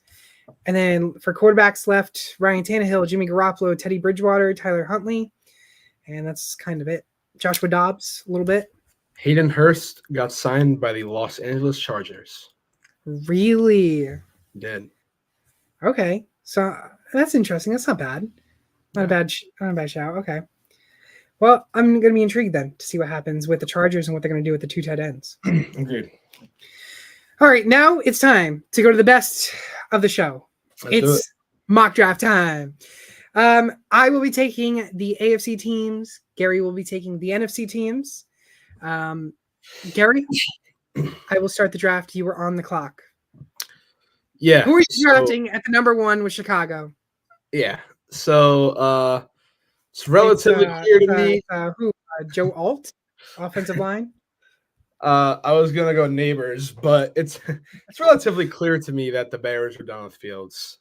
And then for quarterbacks left, Ryan Tannehill, Jimmy Garoppolo, Teddy Bridgewater, Tyler Huntley. And that's kind of it. Joshua Dobbs, a little bit. Hayden Hurst got signed by the Los Angeles Chargers. Really? He did. Okay. So that's interesting. That's not bad. Not a bad shout. Okay. Well, I'm going to be intrigued then to see what happens with the Chargers and what they're going to do with the 2 tight ends. Agreed. All right, now it's time to go to the best of the show. It's mock draft time. I will be taking the AFC teams. Gary will be taking the NFC teams. Gary, I will start the draft. You were on the clock. Yeah. Who are you drafting at the number 1 with Chicago? Yeah. So it's relatively clear to me. Who? Joe Alt, offensive line. I was gonna go Neighbors, but it's relatively clear to me that the Bears are done with Fields.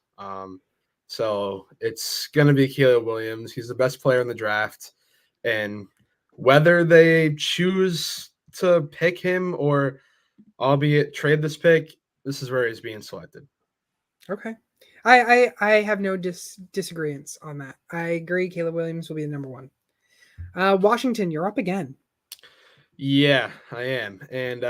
So it's gonna be Caleb Williams. He's the best player in the draft, and whether they choose to pick him or, albeit trade this pick, this is where he's being selected. Okay, I have no disagreements on that. I agree. Caleb Williams will be the number 1. Washington, you're up again. Yeah, I am. And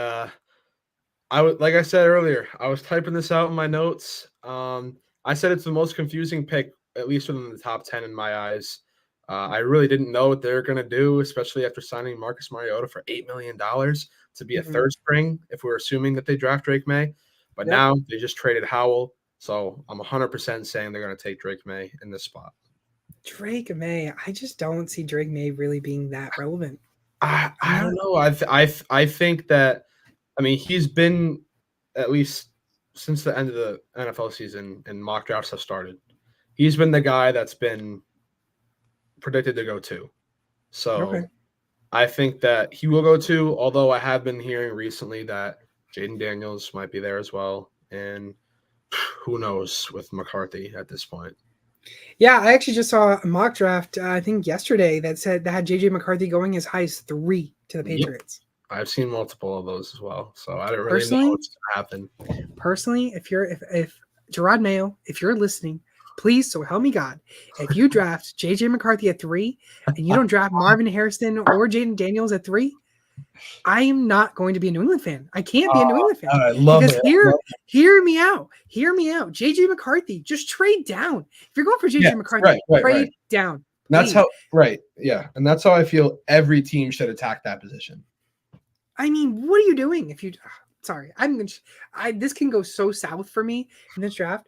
like I said earlier, I was typing this out in my notes. I said it's the most confusing pick, at least within the top 10 in my eyes. I really didn't know what they were going to do, especially after signing Marcus Mariota for $8 million to be a third string, if we're assuming that they draft Drake May. But now they just traded Howell. So I'm 100% saying they're going to take Drake May in this spot. Drake May. I just don't see Drake May really being that relevant. I don't know. I think that, I mean, he's been, at least since the end of the NFL season and mock drafts have started, he's been the guy that's been predicted to go 2. So I think that he will go 2, although I have been hearing recently that Jaden Daniels might be there as well. And who knows with McCarthy at this point. Yeah, I actually just saw a mock draft, I think yesterday, that had JJ McCarthy going as high as 3 to the Patriots. Yep. I've seen multiple of those as well, so I don't really know what's going to happen. Personally, if Gerard Mayo, if you're listening, please, so help me God, if you draft JJ McCarthy at 3 and you don't draft Marvin Harrison or Jaden Daniels at 3, I am not going to be a New England fan. I can't be a New England fan. I love because it. Hear me out. JJ McCarthy, just trade down. If you're going for JJ McCarthy, trade down. That's how and that's how I feel every team should attack that position. I mean, what are you doing if you? Sorry, this can go so south for me in this draft.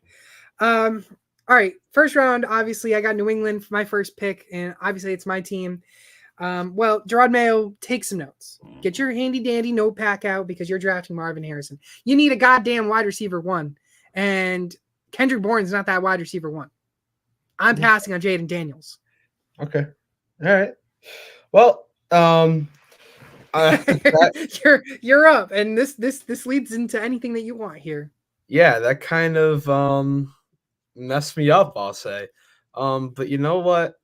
All right, first round. Obviously, I got New England for my first pick, and obviously it's my team. Well, Gerard Mayo, take some notes. Get your handy dandy notepad out because you're drafting Marvin Harrison. You need a goddamn wide receiver 1, and Kendrick Bourne's not that wide receiver 1. I'm passing on Jaden Daniels. Okay, all right. Well, you're up, and this leads into anything that you want here. Yeah, that kind of messed me up, I'll say. But you know what?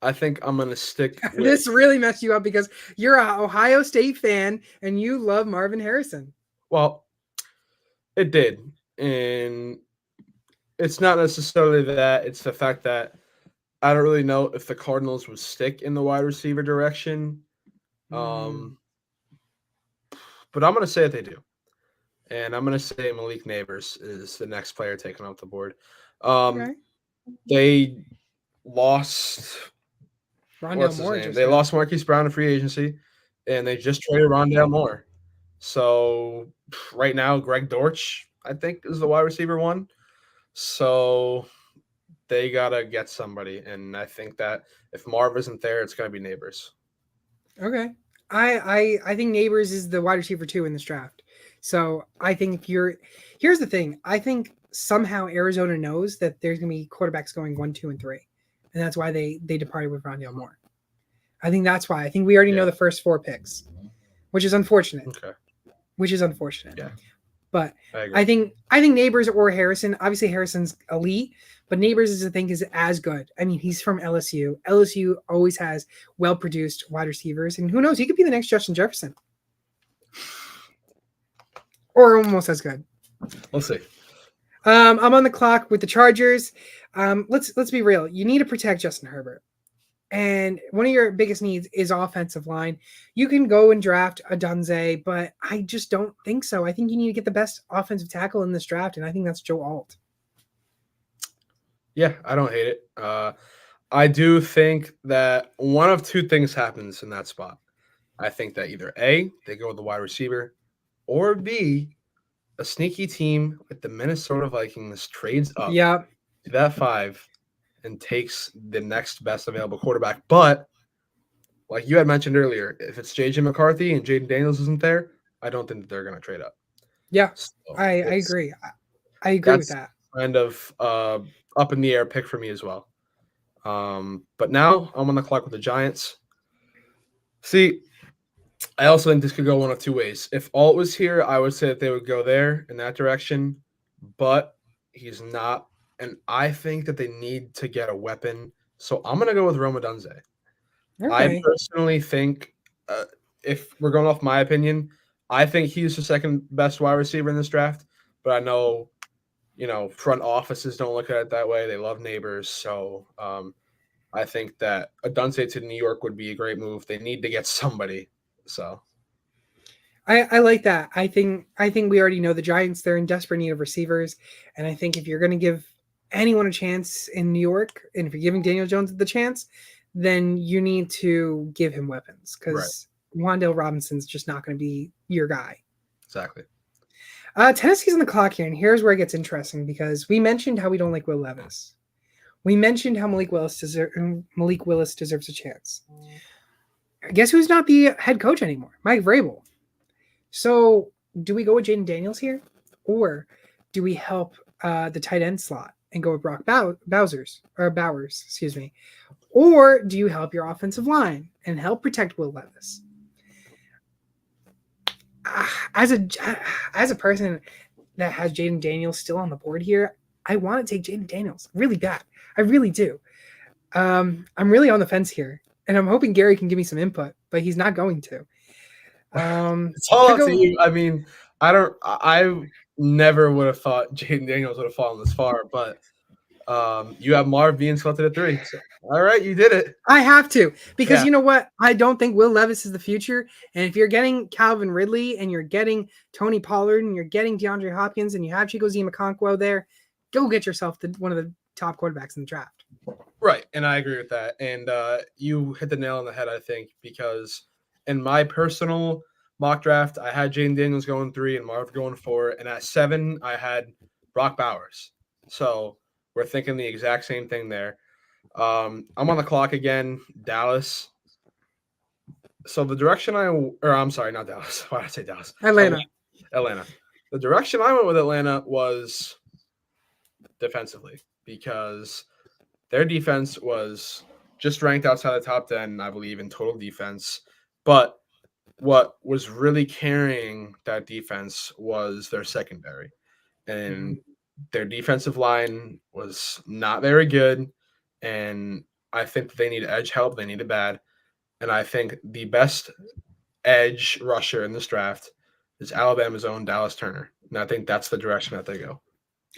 I think I'm going to stick with... This really messed you up because you're an Ohio State fan and you love Marvin Harrison. Well, it did. And it's not necessarily that. It's the fact that I don't really know if the Cardinals would stick in the wide receiver direction. But I'm going to say that they do. And I'm going to say Malik Neighbors is the next player taken off the board. They lost... Rondale Moore. They lost Marquise Brown in free agency, and they just traded Rondale Moore. So right now, Greg Dortch, I think, is the wide receiver 1. So they gotta get somebody, and I think that if Marv isn't there, it's gonna be Neighbors. Okay, I think Neighbors is the wide receiver 2 in this draft. So I think here's the thing. I think somehow Arizona knows that there's gonna be quarterbacks going 1, 2, and 3. And that's why they departed with Rondale Moore. I think that's why. I think we already know the first 4 picks, which is unfortunate. Okay. Which is unfortunate. Yeah. But I agree. I think Neighbors or Harrison. Obviously, Harrison's elite, but Neighbors is as good. I mean, he's from LSU. LSU always has well produced wide receivers, and who knows, he could be the next Justin Jefferson, or almost as good. We'll see. I'm on the clock with the Chargers. Let's be real. You need to protect Justin Herbert. And one of your biggest needs is offensive line. You can go and draft a Dunze, but I just don't think so. I think you need to get the best offensive tackle in this draft, and I think that's Joe Alt. Yeah, I don't hate it. I do think that one of two things happens in that spot. I think that either A, they go with the wide receiver, or B, a sneaky team like the Minnesota Vikings trades up Yeah. to that 5 and takes the next best available quarterback. But like you had mentioned earlier, if it's JJ McCarthy and Jaden Daniels isn't there, I don't think that they're going to trade up. Yeah, So I agree. I agree with that. Kind of up in the air pick for me as well. But now I'm on the clock with the Giants. See, I also think this could go one of two ways. If Alt was here, I would say that they would go there in that direction, but he's not. And I think that they need to get a weapon. So I'm going to go with Roma Dunze. I Okay. personally think, if we're going off my opinion, I think he's the second best wide receiver in this draft. But I know, front offices don't look at it that way. They love Neighbors. So I think that a Dunze to New York would be a great move. They need to get somebody. So I like that. I think we already know the Giants, they're in desperate need of receivers. And I think if you're going to give anyone a chance in New York, and if you're giving Daniel Jones the chance, then you need to give him weapons, because Wan'Dale Robinson's just not going to be your guy. Exactly. Tennessee's on the clock here, and here's where it gets interesting, because we mentioned how we don't like Will Levis. We mentioned how Malik Willis deserves a chance. Guess who's not the head coach anymore? Mike Vrabel. So do we go with Jaden Daniels here, or do we help the tight end slot and go with Brock Bowers, excuse me, or do you help your offensive line and help protect Will Levis? As a person that has Jaden Daniels still on the board here, I want to take Jaden Daniels really bad. I really do. I'm really on the fence here, and I'm hoping Gary can give me some input, but he's not going to. It's all up to you. I mean, I never would have thought Jaden Daniels would have fallen this far, but you have Marv being selected at 3. So, all right, you did it. I have to, because you know what? I don't think Will Levis is the future. And if you're getting Calvin Ridley and you're getting Tony Pollard and you're getting DeAndre Hopkins and you have Chigozie Okonkwo there, go get yourself one of the top quarterbacks in the draft. Right, and I agree with that. And you hit the nail on the head, I think, because in my personal mock draft, I had Jaden Daniels going 3 and Marv going 4. And at 7, I had Brock Bowers. So we're thinking the exact same thing there. I'm on the clock again, Dallas. So the direction I'm sorry, not Dallas. Why did I say Dallas? Atlanta. The direction I went with Atlanta was defensively, because their defense was just ranked outside the top 10, I believe, in total defense. But what was really carrying that defense was their secondary. And their defensive line was not very good. And I think that they need edge help. They need it bad. And I think the best edge rusher in this draft is Alabama's own Dallas Turner. And I think that's the direction that they go.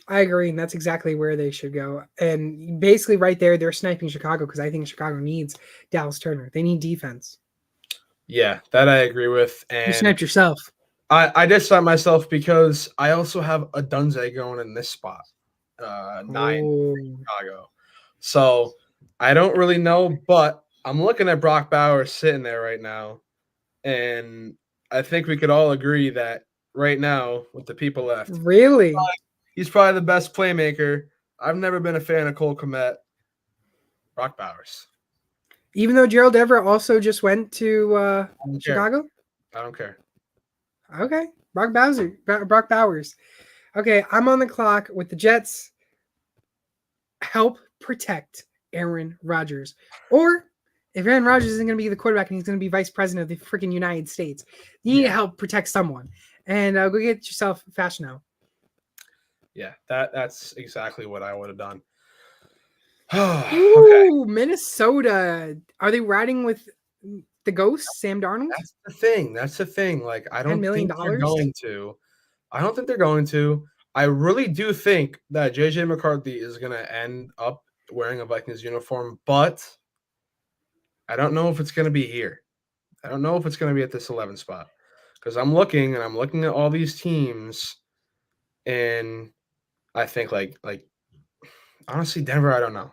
I agree, and that's exactly where they should go. And basically right there, they're sniping Chicago, because I think Chicago needs Dallas Turner. They need defense. Yeah, that I agree with. And you sniped yourself. I did snipe myself because I also have a Dunze going in this spot, 9 Chicago. So I don't really know, but I'm looking at Brock Bowers sitting there right now, and I think we could all agree that right now, with the people left, really, he's probably the best playmaker. I've never been a fan of Cole Kmet. Brock Bowers. Even though Gerald Everett also just went to Chicago? I don't care. Okay. Brock Bowers. Okay, I'm on the clock with the Jets. Help protect Aaron Rodgers. Or if Aaron Rodgers isn't going to be the quarterback and he's going to be vice president of the freaking United States, you need to help protect someone. and go get yourself Fashion now. Yeah, that's exactly what I would have done. Okay, Ooh, Minnesota. Are they riding with the ghost, Sam Darnold? that's the thing. That's the thing. Like, I $10 don't million? think they're going to. I don't think they're going to. I really do think that JJ McCarthy is going to end up wearing a Vikings uniform, but I don't know if it's going to be here. I don't know if it's going to be at this 11 spot because I'm looking at all these teams, and I think like honestly, Denver, I don't know.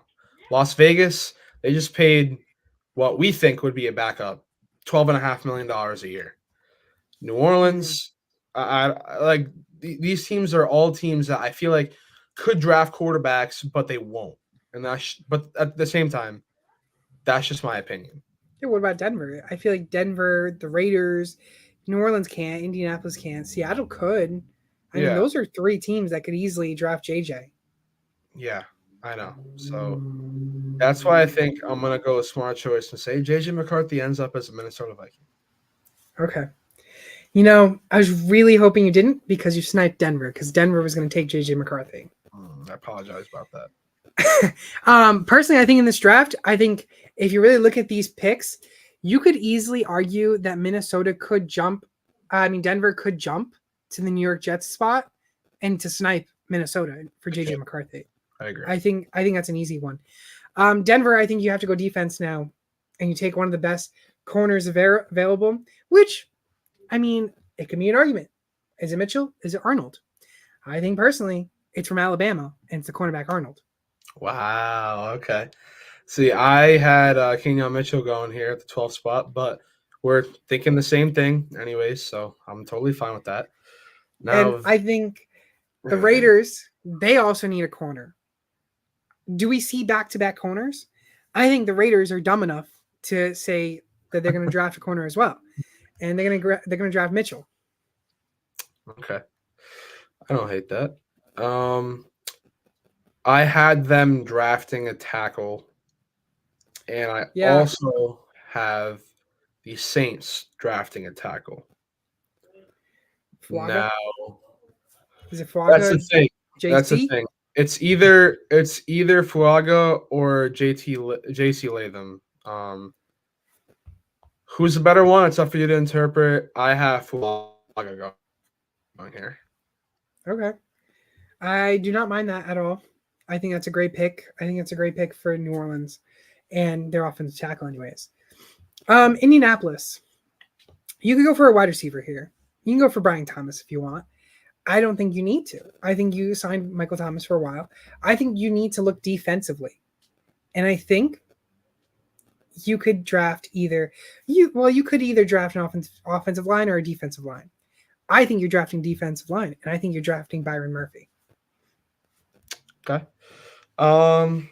Las Vegas, they just paid what we think would be a backup, $12.5 million a year. New Orleans, like these teams are all teams that I feel like could draft quarterbacks, but they won't. And but at the same time, that's just my opinion. Yeah, what about Denver? I feel like Denver, the Raiders, New Orleans can't, Indianapolis can't, Seattle could. I mean, Yeah, those are three teams that could easily draft JJ. yeah, I know. So that's why I think I'm gonna go a smart choice and say JJ McCarthy ends up as a Minnesota Viking. Okay. You know, I was really hoping you didn't because you sniped Denver because Denver was going to take JJ McCarthy. I apologize about that. Personally, I think in this draft, I think if you really look at these picks, you could easily argue that Minnesota could jump. I mean, Denver could jump to the New York Jets spot and to snipe Minnesota for JJ McCarthy. I agree. I think that's an easy one. Denver, I think you have to go defense now, and you take one of the best corners available. Which, I mean, it can be an argument. Is it Mitchell? Is it Arnold? I think personally, it's from Alabama, and it's the cornerback Arnold. Wow. Okay. See, I had Kenyon Mitchell going here at the 12th spot, but we're thinking the same thing, anyways. So I'm totally fine with that. Now, And I think the Raiders, they also need a corner. Do we see back-to-back corners? I think the Raiders are dumb enough to say that they're going to draft a corner as well, and they're going to draft Mitchell. Okay, I don't hate that. I had them drafting a tackle, and I also have the Saints drafting a tackle. Flaga? Now, is it Flaga? That's the thing. JT? That's the thing. It's either Fuaga or JC Latham. Who's the better one? It's up for you to interpret. I have Fuaga going here. Okay. I do not mind that at all. I think that's a great pick. I think it's a great pick for New Orleans and their offensive tackle, anyways. Indianapolis. You could go for a wide receiver here. You can go for Brian Thomas if you want. I don't think you need to. I think you signed Michael Thomas for a while. I think you need to look defensively. And I think you could draft you could either draft an offensive line or a defensive line. I think you're drafting defensive line, and I think you're drafting Byron Murphy. Okay. I'm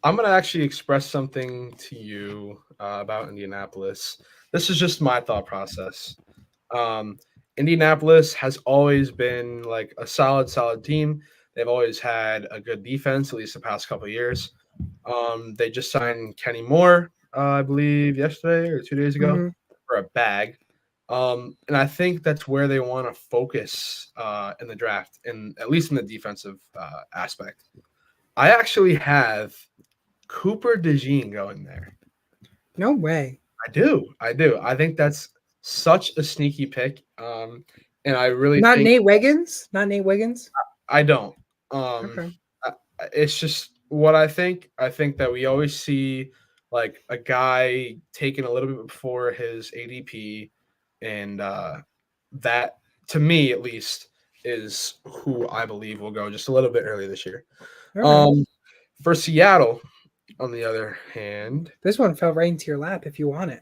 going to actually express something to you about Indianapolis. This is just my thought process. Indianapolis has always been like a solid team. They've always had a good defense, at least the past couple of years. They just signed Kenny Moore, I believe, yesterday or 2 days ago for a bag. And I think that's where they want to focus in the draft, and at least in the defensive aspect. I actually have Cooper DeJean going there. No way. I do. I think that's such a sneaky pick. And I really Not think Nate Wiggins? Not Nate Wiggins? I don't. Okay. It's just what I think. I think that we always see like a guy taken a little bit before his ADP, and that, to me at least, is who I believe will go just a little bit early this year. Okay. For Seattle, on the other hand, this one fell right into your lap if you want it.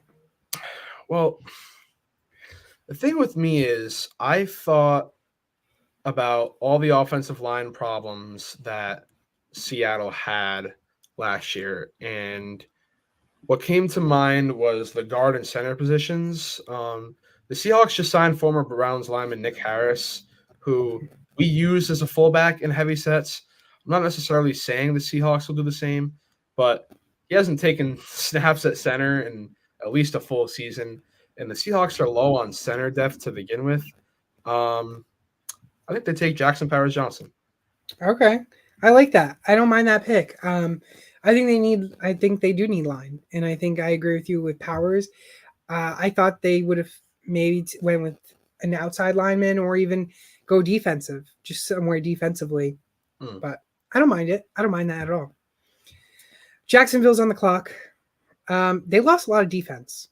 Well, the thing with me is I thought about all the offensive line problems that Seattle had last year, and what came to mind was the guard and center positions. The Seahawks just signed former Browns lineman Nick Harris, who we use as a fullback in heavy sets. I'm not necessarily saying the Seahawks will do the same, but he hasn't taken snaps at center in at least a full season. and the Seahawks are low on center depth to begin with. I think they take Jackson Powers Johnson. Okay. I like that. I don't mind that pick. I think they do need line. And I think I agree with you with Powers. I thought they would have maybe went with an outside lineman or even go defensive, just somewhere defensively. But I don't mind it. I don't mind that at all. Jacksonville's on the clock. They lost a lot of defense.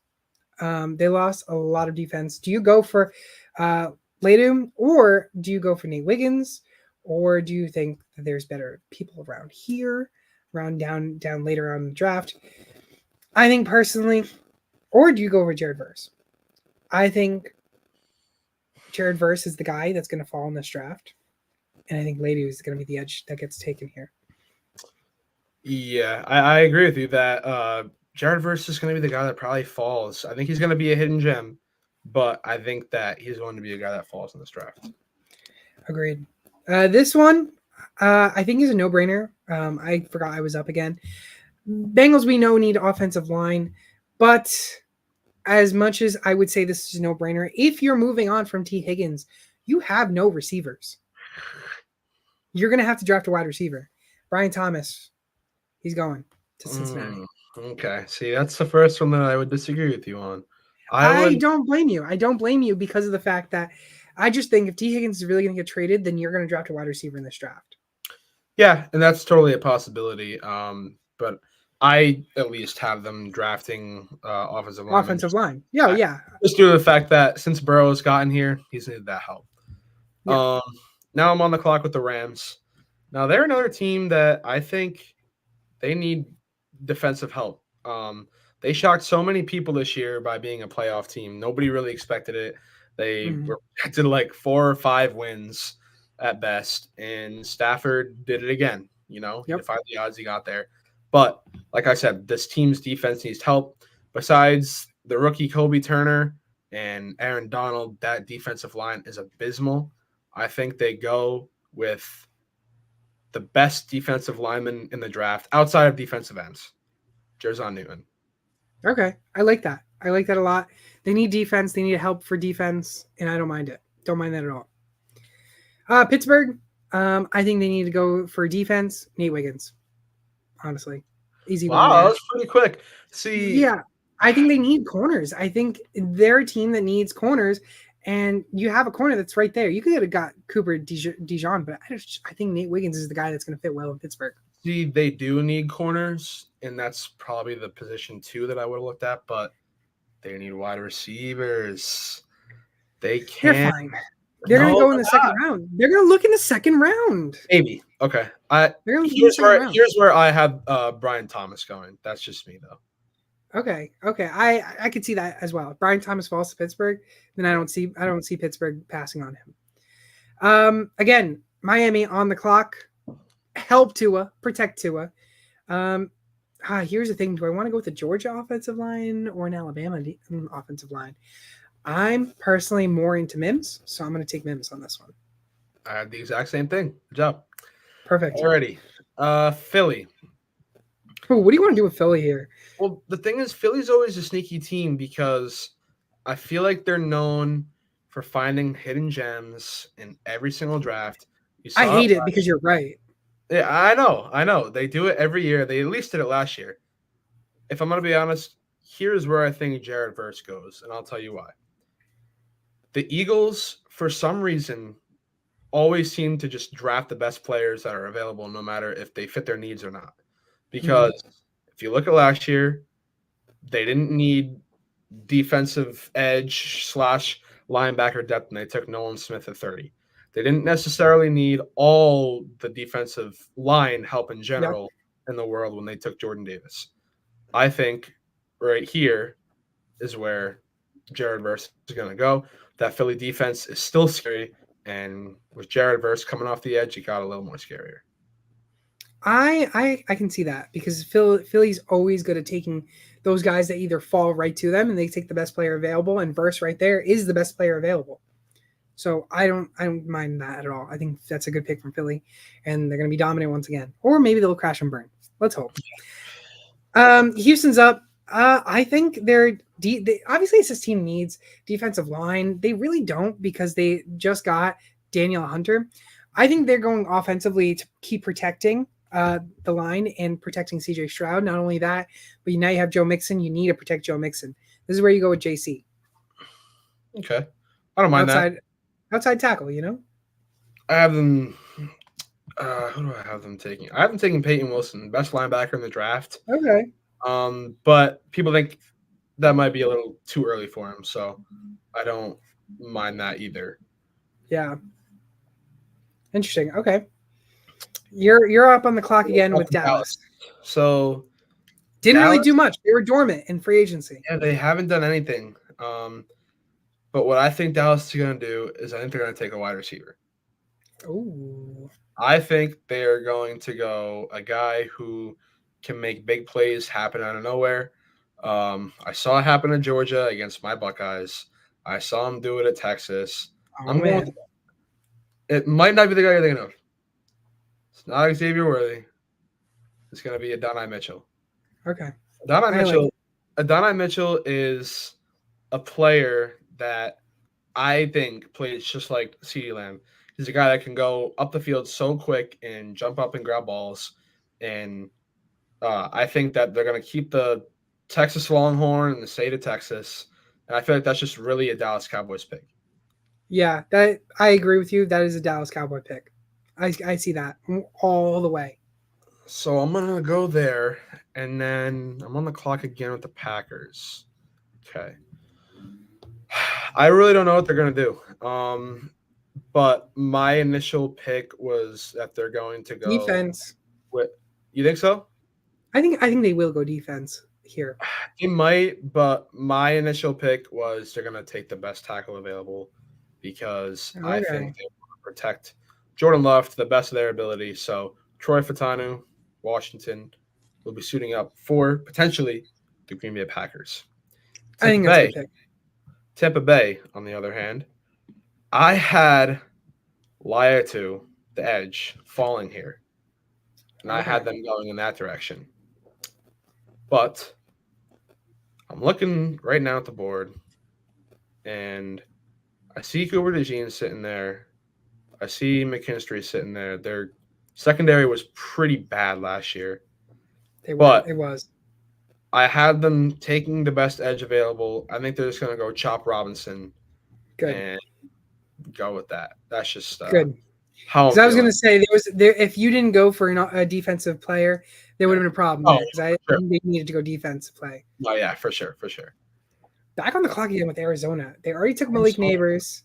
Do you go for Latham, or do you go for Nate Wiggins, or do you think that there's better people around here, around down later on in the draft? I think personally, or do you go over Jared Verse? I think Jared Verse is the guy that's going to fall in this draft, and I think Latham is going to be the edge that gets taken here. Yeah, I agree with you that Jared Verse is going to be the guy that probably falls. I think he's going to be a hidden gem, but I think that he's going to be a guy that falls in this draft. Agreed. This one, I think is a no-brainer. I forgot I was up again. Bengals, we know, need offensive line, but as much as I would say this is a no-brainer, if you're moving on from T. Higgins, you have no receivers. You're going to have to draft a wide receiver. Brian Thomas, he's going to Cincinnati. Okay. See, that's the first one that I would disagree with you on. I don't blame you. I don't blame you because of the fact that I just think if T. Higgins is really going to get traded, then you're going to draft a wide receiver in this draft. Yeah, and that's totally a possibility. But I at least have them drafting offensive line. Offensive line. Yeah, yeah. Just due to the fact that since Burrow's gotten here, he's needed that help. Yeah. Now I'm on the clock with the Rams. Now they're another team that I think they need defensive help. They shocked so many people this year by being a playoff team. Nobody really expected it. They were projected like 4 or 5 wins at best, and Stafford did it again. You know, he defied the odds, he got there. But like I said, this team's defense needs help. Besides the rookie Kobe Turner and Aaron Donald, that defensive line is abysmal. I think they go with the best defensive lineman in the draft outside of defensive ends, Jerzon Newton. Okay. I like that. I like that a lot. They need defense. They need help for defense, and I don't mind it. Don't mind that at all. Pittsburgh, I think they need to go for defense. Nate Wiggins, honestly. Easy one. Wow, that's pretty quick. See, yeah, I think they need corners. I think they're a team that needs corners, and you have a corner that's right there. You could have got Cooper Dijon, but I think Nate Wiggins is the guy that's going to fit well in Pittsburgh. See, they do need corners, and that's probably the position 2 that I would have looked at, but they need wide receivers. They're fine. They're going to go in the second round. They're going to look in the second round. Maybe. Okay. Here's where I have Brian Thomas going. That's just me, though. Okay. I could see that as well. If Brian Thomas falls to Pittsburgh, then I don't see Pittsburgh passing on him. Again, Miami on the clock. Help Tua, protect Tua. Here's the thing. Do I want to go with the Georgia offensive line or an Alabama offensive line? I'm personally more into Mims, so I'm going to take Mims on this one. I had the exact same thing. Good job. Perfect. Alrighty. Philly. Ooh, what do you want to do with Philly here? Well, the thing is, Philly's always a sneaky team because I feel like they're known for finding hidden gems in every single draft. I hate it because you're right. Yeah, I know. They do it every year. They at least did it last year. If I'm going to be honest, here's where I think Jared Verse goes, and I'll tell you why. The Eagles, for some reason, always seem to just draft the best players that are available, no matter if they fit their needs or not. Because if you look at last year, they didn't need defensive edge / linebacker depth, and they took Nolan Smith at 30. They didn't necessarily need all the defensive line help in general in the world when they took Jordan Davis. I think right here is where Jared Verse is going to go. That Philly defense is still scary, and with Jared Verse coming off the edge, it got a little more scarier. I can see that because Philly's always good at taking those guys that either fall right to them and they take the best player available, and Verse right there is the best player available. So I don't mind that at all. I think that's a good pick from Philly, and they're going to be dominant once again. Or maybe they'll crash and burn. Let's hope. Houston's up. I think obviously it's this team needs defensive line. They really don't because they just got Daniel Hunter. I think they're going offensively to keep protecting the line and protecting CJ Stroud. Not only that, but now you have Joe Mixon. You need to protect Joe Mixon. This is where you go with JC. Okay, I don't mind that. Outside tackle, you know. I have them. Who do I have them taking? I have them taking Peyton Wilson, best linebacker in the draft. Okay. But people think that might be a little too early for him, so I don't mind that either. Yeah. Interesting. Okay. You're up on the clock again with Dallas. So didn't really do much. They were dormant in free agency. Yeah, they haven't done anything. But what I think Dallas is going to do is I think they're going to take a wide receiver. Ooh. I think they are going to go a guy who can make big plays happen out of nowhere. I saw it happen in Georgia against my Buckeyes. I saw him do it at Texas. It might not be the guy you're thinking of. It's not Xavier Worthy. It's going to be Adonai Mitchell. Okay. Adonai Mitchell is a player that I think plays just like CeeDee Lamb. He's a guy that can go up the field so quick and jump up and grab balls. And I think that they're going to keep the Texas Longhorn in the state of Texas. And I feel like that's just really a Dallas Cowboys pick. Yeah, that I agree with you. That is a Dallas Cowboy pick. I see that all the way. So I'm going to go there, and then I'm on the clock again with the Packers. Okay. I really don't know what they're going to do. But my initial pick was that they're going to go defense. You think so? I think they will go defense here. They might, but my initial pick was they're going to take the best tackle available because I think they want to protect Jordan Love to the best of their ability. So Troy Fautanu, Washington, will be suiting up for potentially the Green Bay Packers. I think that's a good pick. Tampa Bay, on the other hand, I had Laiatu, the edge, falling here. And I had them going in that direction. But I'm looking right now at the board, and I see Cooper DeJean sitting there. I see McKinstry sitting there. Their secondary was pretty bad last year. It was. I had them taking the best edge available. I think they're just going to go Chop Robinson. Good. And go with that. That's just good. How I was going to say if you didn't go for a defensive player, there would have been a problem because I think they needed to go defensive play. Oh yeah, for sure. Back on the clock again with Arizona. They already took Malik Neighbors.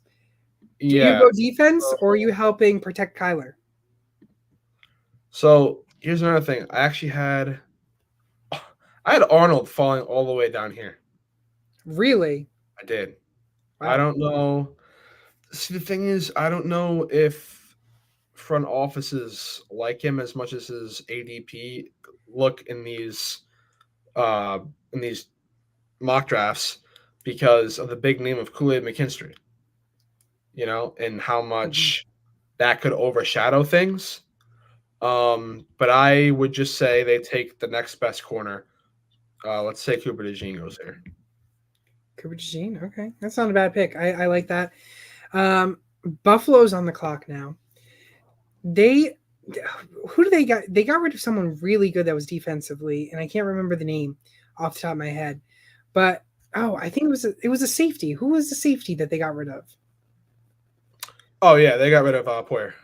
Do you go defense or are you helping protect Kyler? So here's another thing. I had Arnold falling all the way down here. Really? I did. Wow. I don't know. See, the thing is, I don't know if front offices like him as much as his ADP look in these mock drafts because of the big name of Kool-Aid McKinstry, and how much that could overshadow things. But I would just say they take the next best corner. Let's say Cooper DeJean goes there. Cooper DeJean, okay. That's not a bad pick. I like that. Buffalo's on the clock now. Who do they got? They got rid of someone really good that was defensively, and I can't remember the name off the top of my head. But I think it was a safety. Who was the safety that they got rid of? Oh yeah, they got rid of Poyer.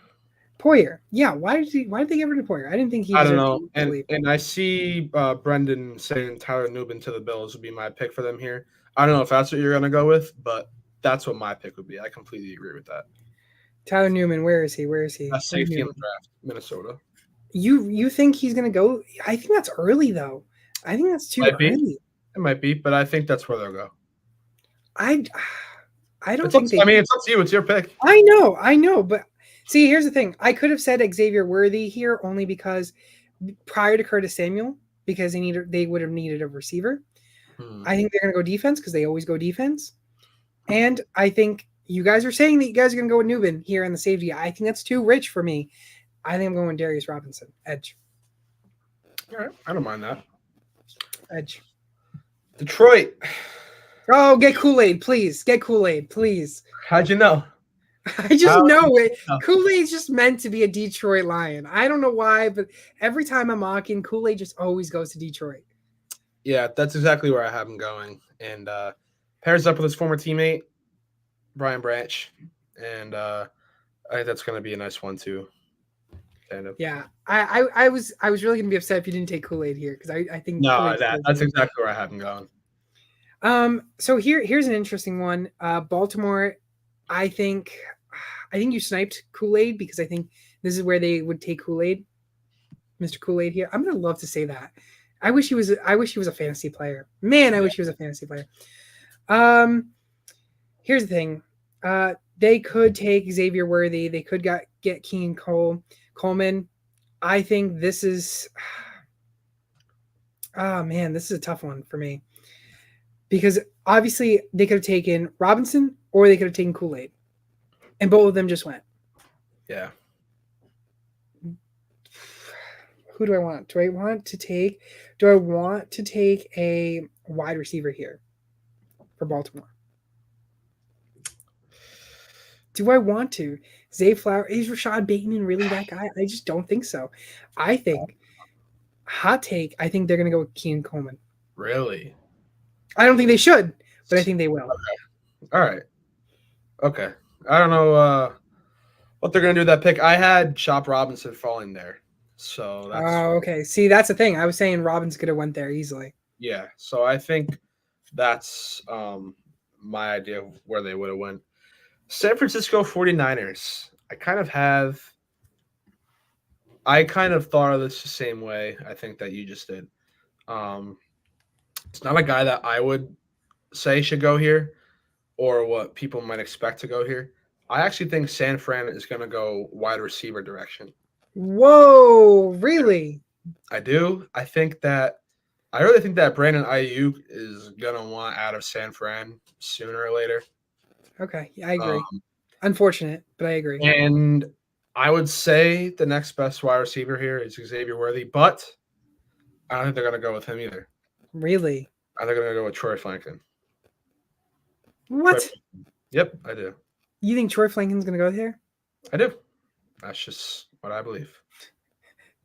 Poyer, yeah. Why did they get rid of Poyer? I didn't think he. I don't know. And I see Brendan saying Tyler Nubin to the Bills would be my pick for them here. I don't know if that's what you're gonna go with, but that's what my pick would be. I completely agree with that. Tyler Newman, where is he? Best safety in the draft, Minnesota. You think he's gonna go? I think that's early though. I think that's too early. It might be, but I think that's where they'll go. I don't think I mean, it's up to you. It's your pick. I know, but see, here's the thing. I could have said Xavier Worthy here only because prior to Curtis Samuel, because they would have needed a receiver. I think they're gonna go defense because they always go defense. And I think you guys are saying that you guys are going to go with Nubin here in the safety. I think that's too rich for me. I think I'm going with Darius Robinson, edge. All right. I don't mind that. Edge. Detroit. Oh, get Kool-Aid, please. Get Kool-Aid, please. How'd you know? I just know it. Kool-Aid's just meant to be a Detroit Lion. I don't know why, but every time I'm mocking, Kool-Aid just always goes to Detroit. Yeah, that's exactly where I have him going. And pairs up with his former teammate, Brian Branch. And I think that's going to be a nice one, too. Kind of. Yeah, I was really gonna be upset if you didn't take Kool-Aid here because I think that's exactly where I have him going. So here's an interesting one. Baltimore, I think you sniped Kool-Aid because I think this is where they would take Kool-Aid, Mr. Kool-Aid here. I'm gonna love to say that. I wish he was a fantasy player. Man, I wish he was a fantasy player. Here's the thing. They could take Xavier Worthy. They could get Keenan Coleman. I think this is this is a tough one for me. Because obviously they could have taken Robinson or they could have taken Kool-Aid. And both of them just went. Yeah. Who do I want? Do I want to take a wide receiver here for Baltimore? Do I want to? Zay Flower, is Rashad Bateman really that guy? I just don't think so. I think, hot take, I think they're going to go with Keenan Coleman. Really? I don't think they should, but I think they will. Okay. All right. Okay. I don't know what they're going to do with that pick. I had Chop Robinson falling there. So that's okay. See, that's the thing. I was saying Robbins could have went there easily. Yeah. So I think that's my idea of where they would have went. San Francisco 49ers. I kind of thought of this the same way I think that you just did. It's not a guy that I would say should go here or what people might expect to go here. I actually think San Fran is going to go wide receiver direction. Whoa, really? I do. I really think that Brandon Ayuk is going to want out of San Fran sooner or later. Okay, I agree. Unfortunate, but I agree. And I would say the next best wide receiver here is Xavier Worthy, but I don't think they're going to go with him either. Really? I think they're going to go with Troy Franklin. What? Yep, I do. You think Troy Franklin's going to go there? I do. That's just what I believe.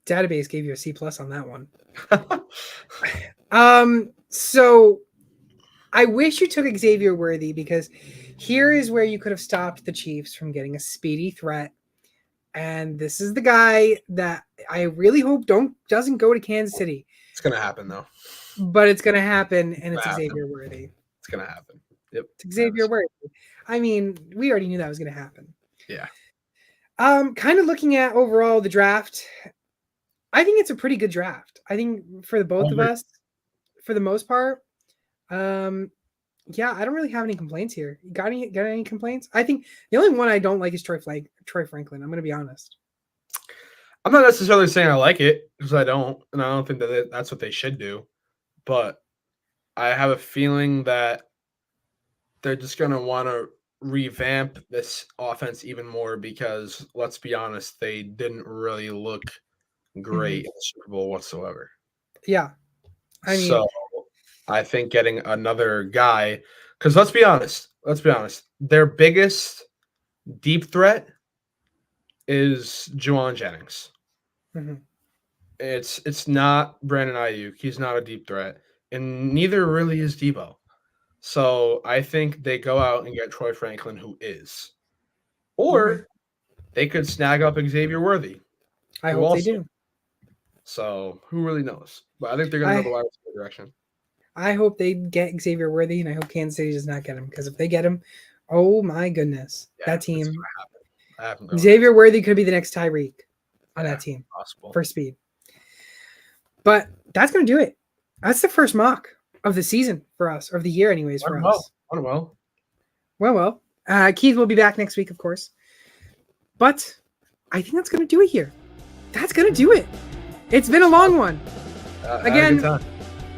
Database gave you a C+ on that one. So I wish you took Xavier Worthy because here is where you could have stopped the Chiefs from getting a speedy threat. And this is the guy that I really hope doesn't go to Kansas City. It's going to happen, though. But it's going to happen, and it's Xavier Worthy. It's going to happen. Yep. It's Xavier Worthy. I mean, we already knew that was going to happen. Yeah. Kind of looking at overall the draft, I think it's a pretty good draft. I think for the both of us, for the most part, yeah, I don't really have any complaints here. You got any complaints? I think the only one I don't like is Troy Franklin. I'm going to be honest. I'm not necessarily saying I like it because I don't, and I don't think that that's what they should do. But I have a feeling that they're just going to want to revamp this offense even more because, let's be honest, they didn't really look great in the Super Bowl whatsoever. Yeah. I mean, so I think getting another guy, because let's be honest, their biggest deep threat is Juwan Jennings. Mm-hmm. It's not Brandon Ayuk. He's not a deep threat, and neither really is Debo. So I think they go out and get Troy Franklin, who is. Or they could snag up Xavier Worthy. I hope they do. So who really knows? But I think they're going to go the wide receiver direction. I hope they get Xavier Worthy, and I hope Kansas City does not get him. Because if they get him, oh my goodness, that team. Xavier Worthy could be the next Tyreek on that team for speed. But that's going to do it. That's the first mock of the season for us, or of the year anyways for us. Well. Keith will be back next week, of course. But I think that's going to do it here. That's going to do it. It's been a long one. Again,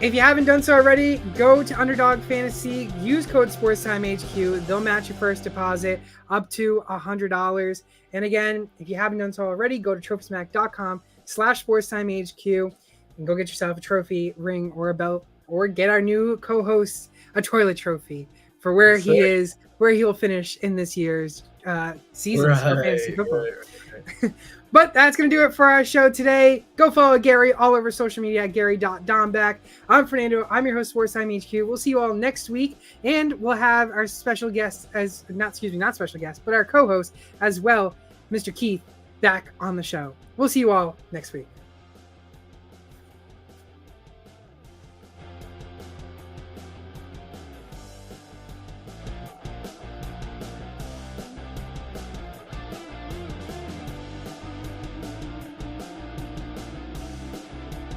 if you haven't done so already, go to Underdog Fantasy, use code SportsTimeHQ. They'll match your first deposit up to $100. And again, if you haven't done so already, go to TrophySmack.com/SportsTimeHQ and go get yourself a trophy, ring, or a belt or get our new co-host a toilet trophy for where he is, where he'll finish in this year's seasons for fantasy football. Right. But that's going to do it for our show today. Go follow Gary all over social media at Gary.Dombeck. I'm Fernando. I'm your host, Sports Time HQ. We'll see you all next week. And we'll have our special guest not special guest, but our co-host as well, Mr. Keith, back on the show. We'll see you all next week.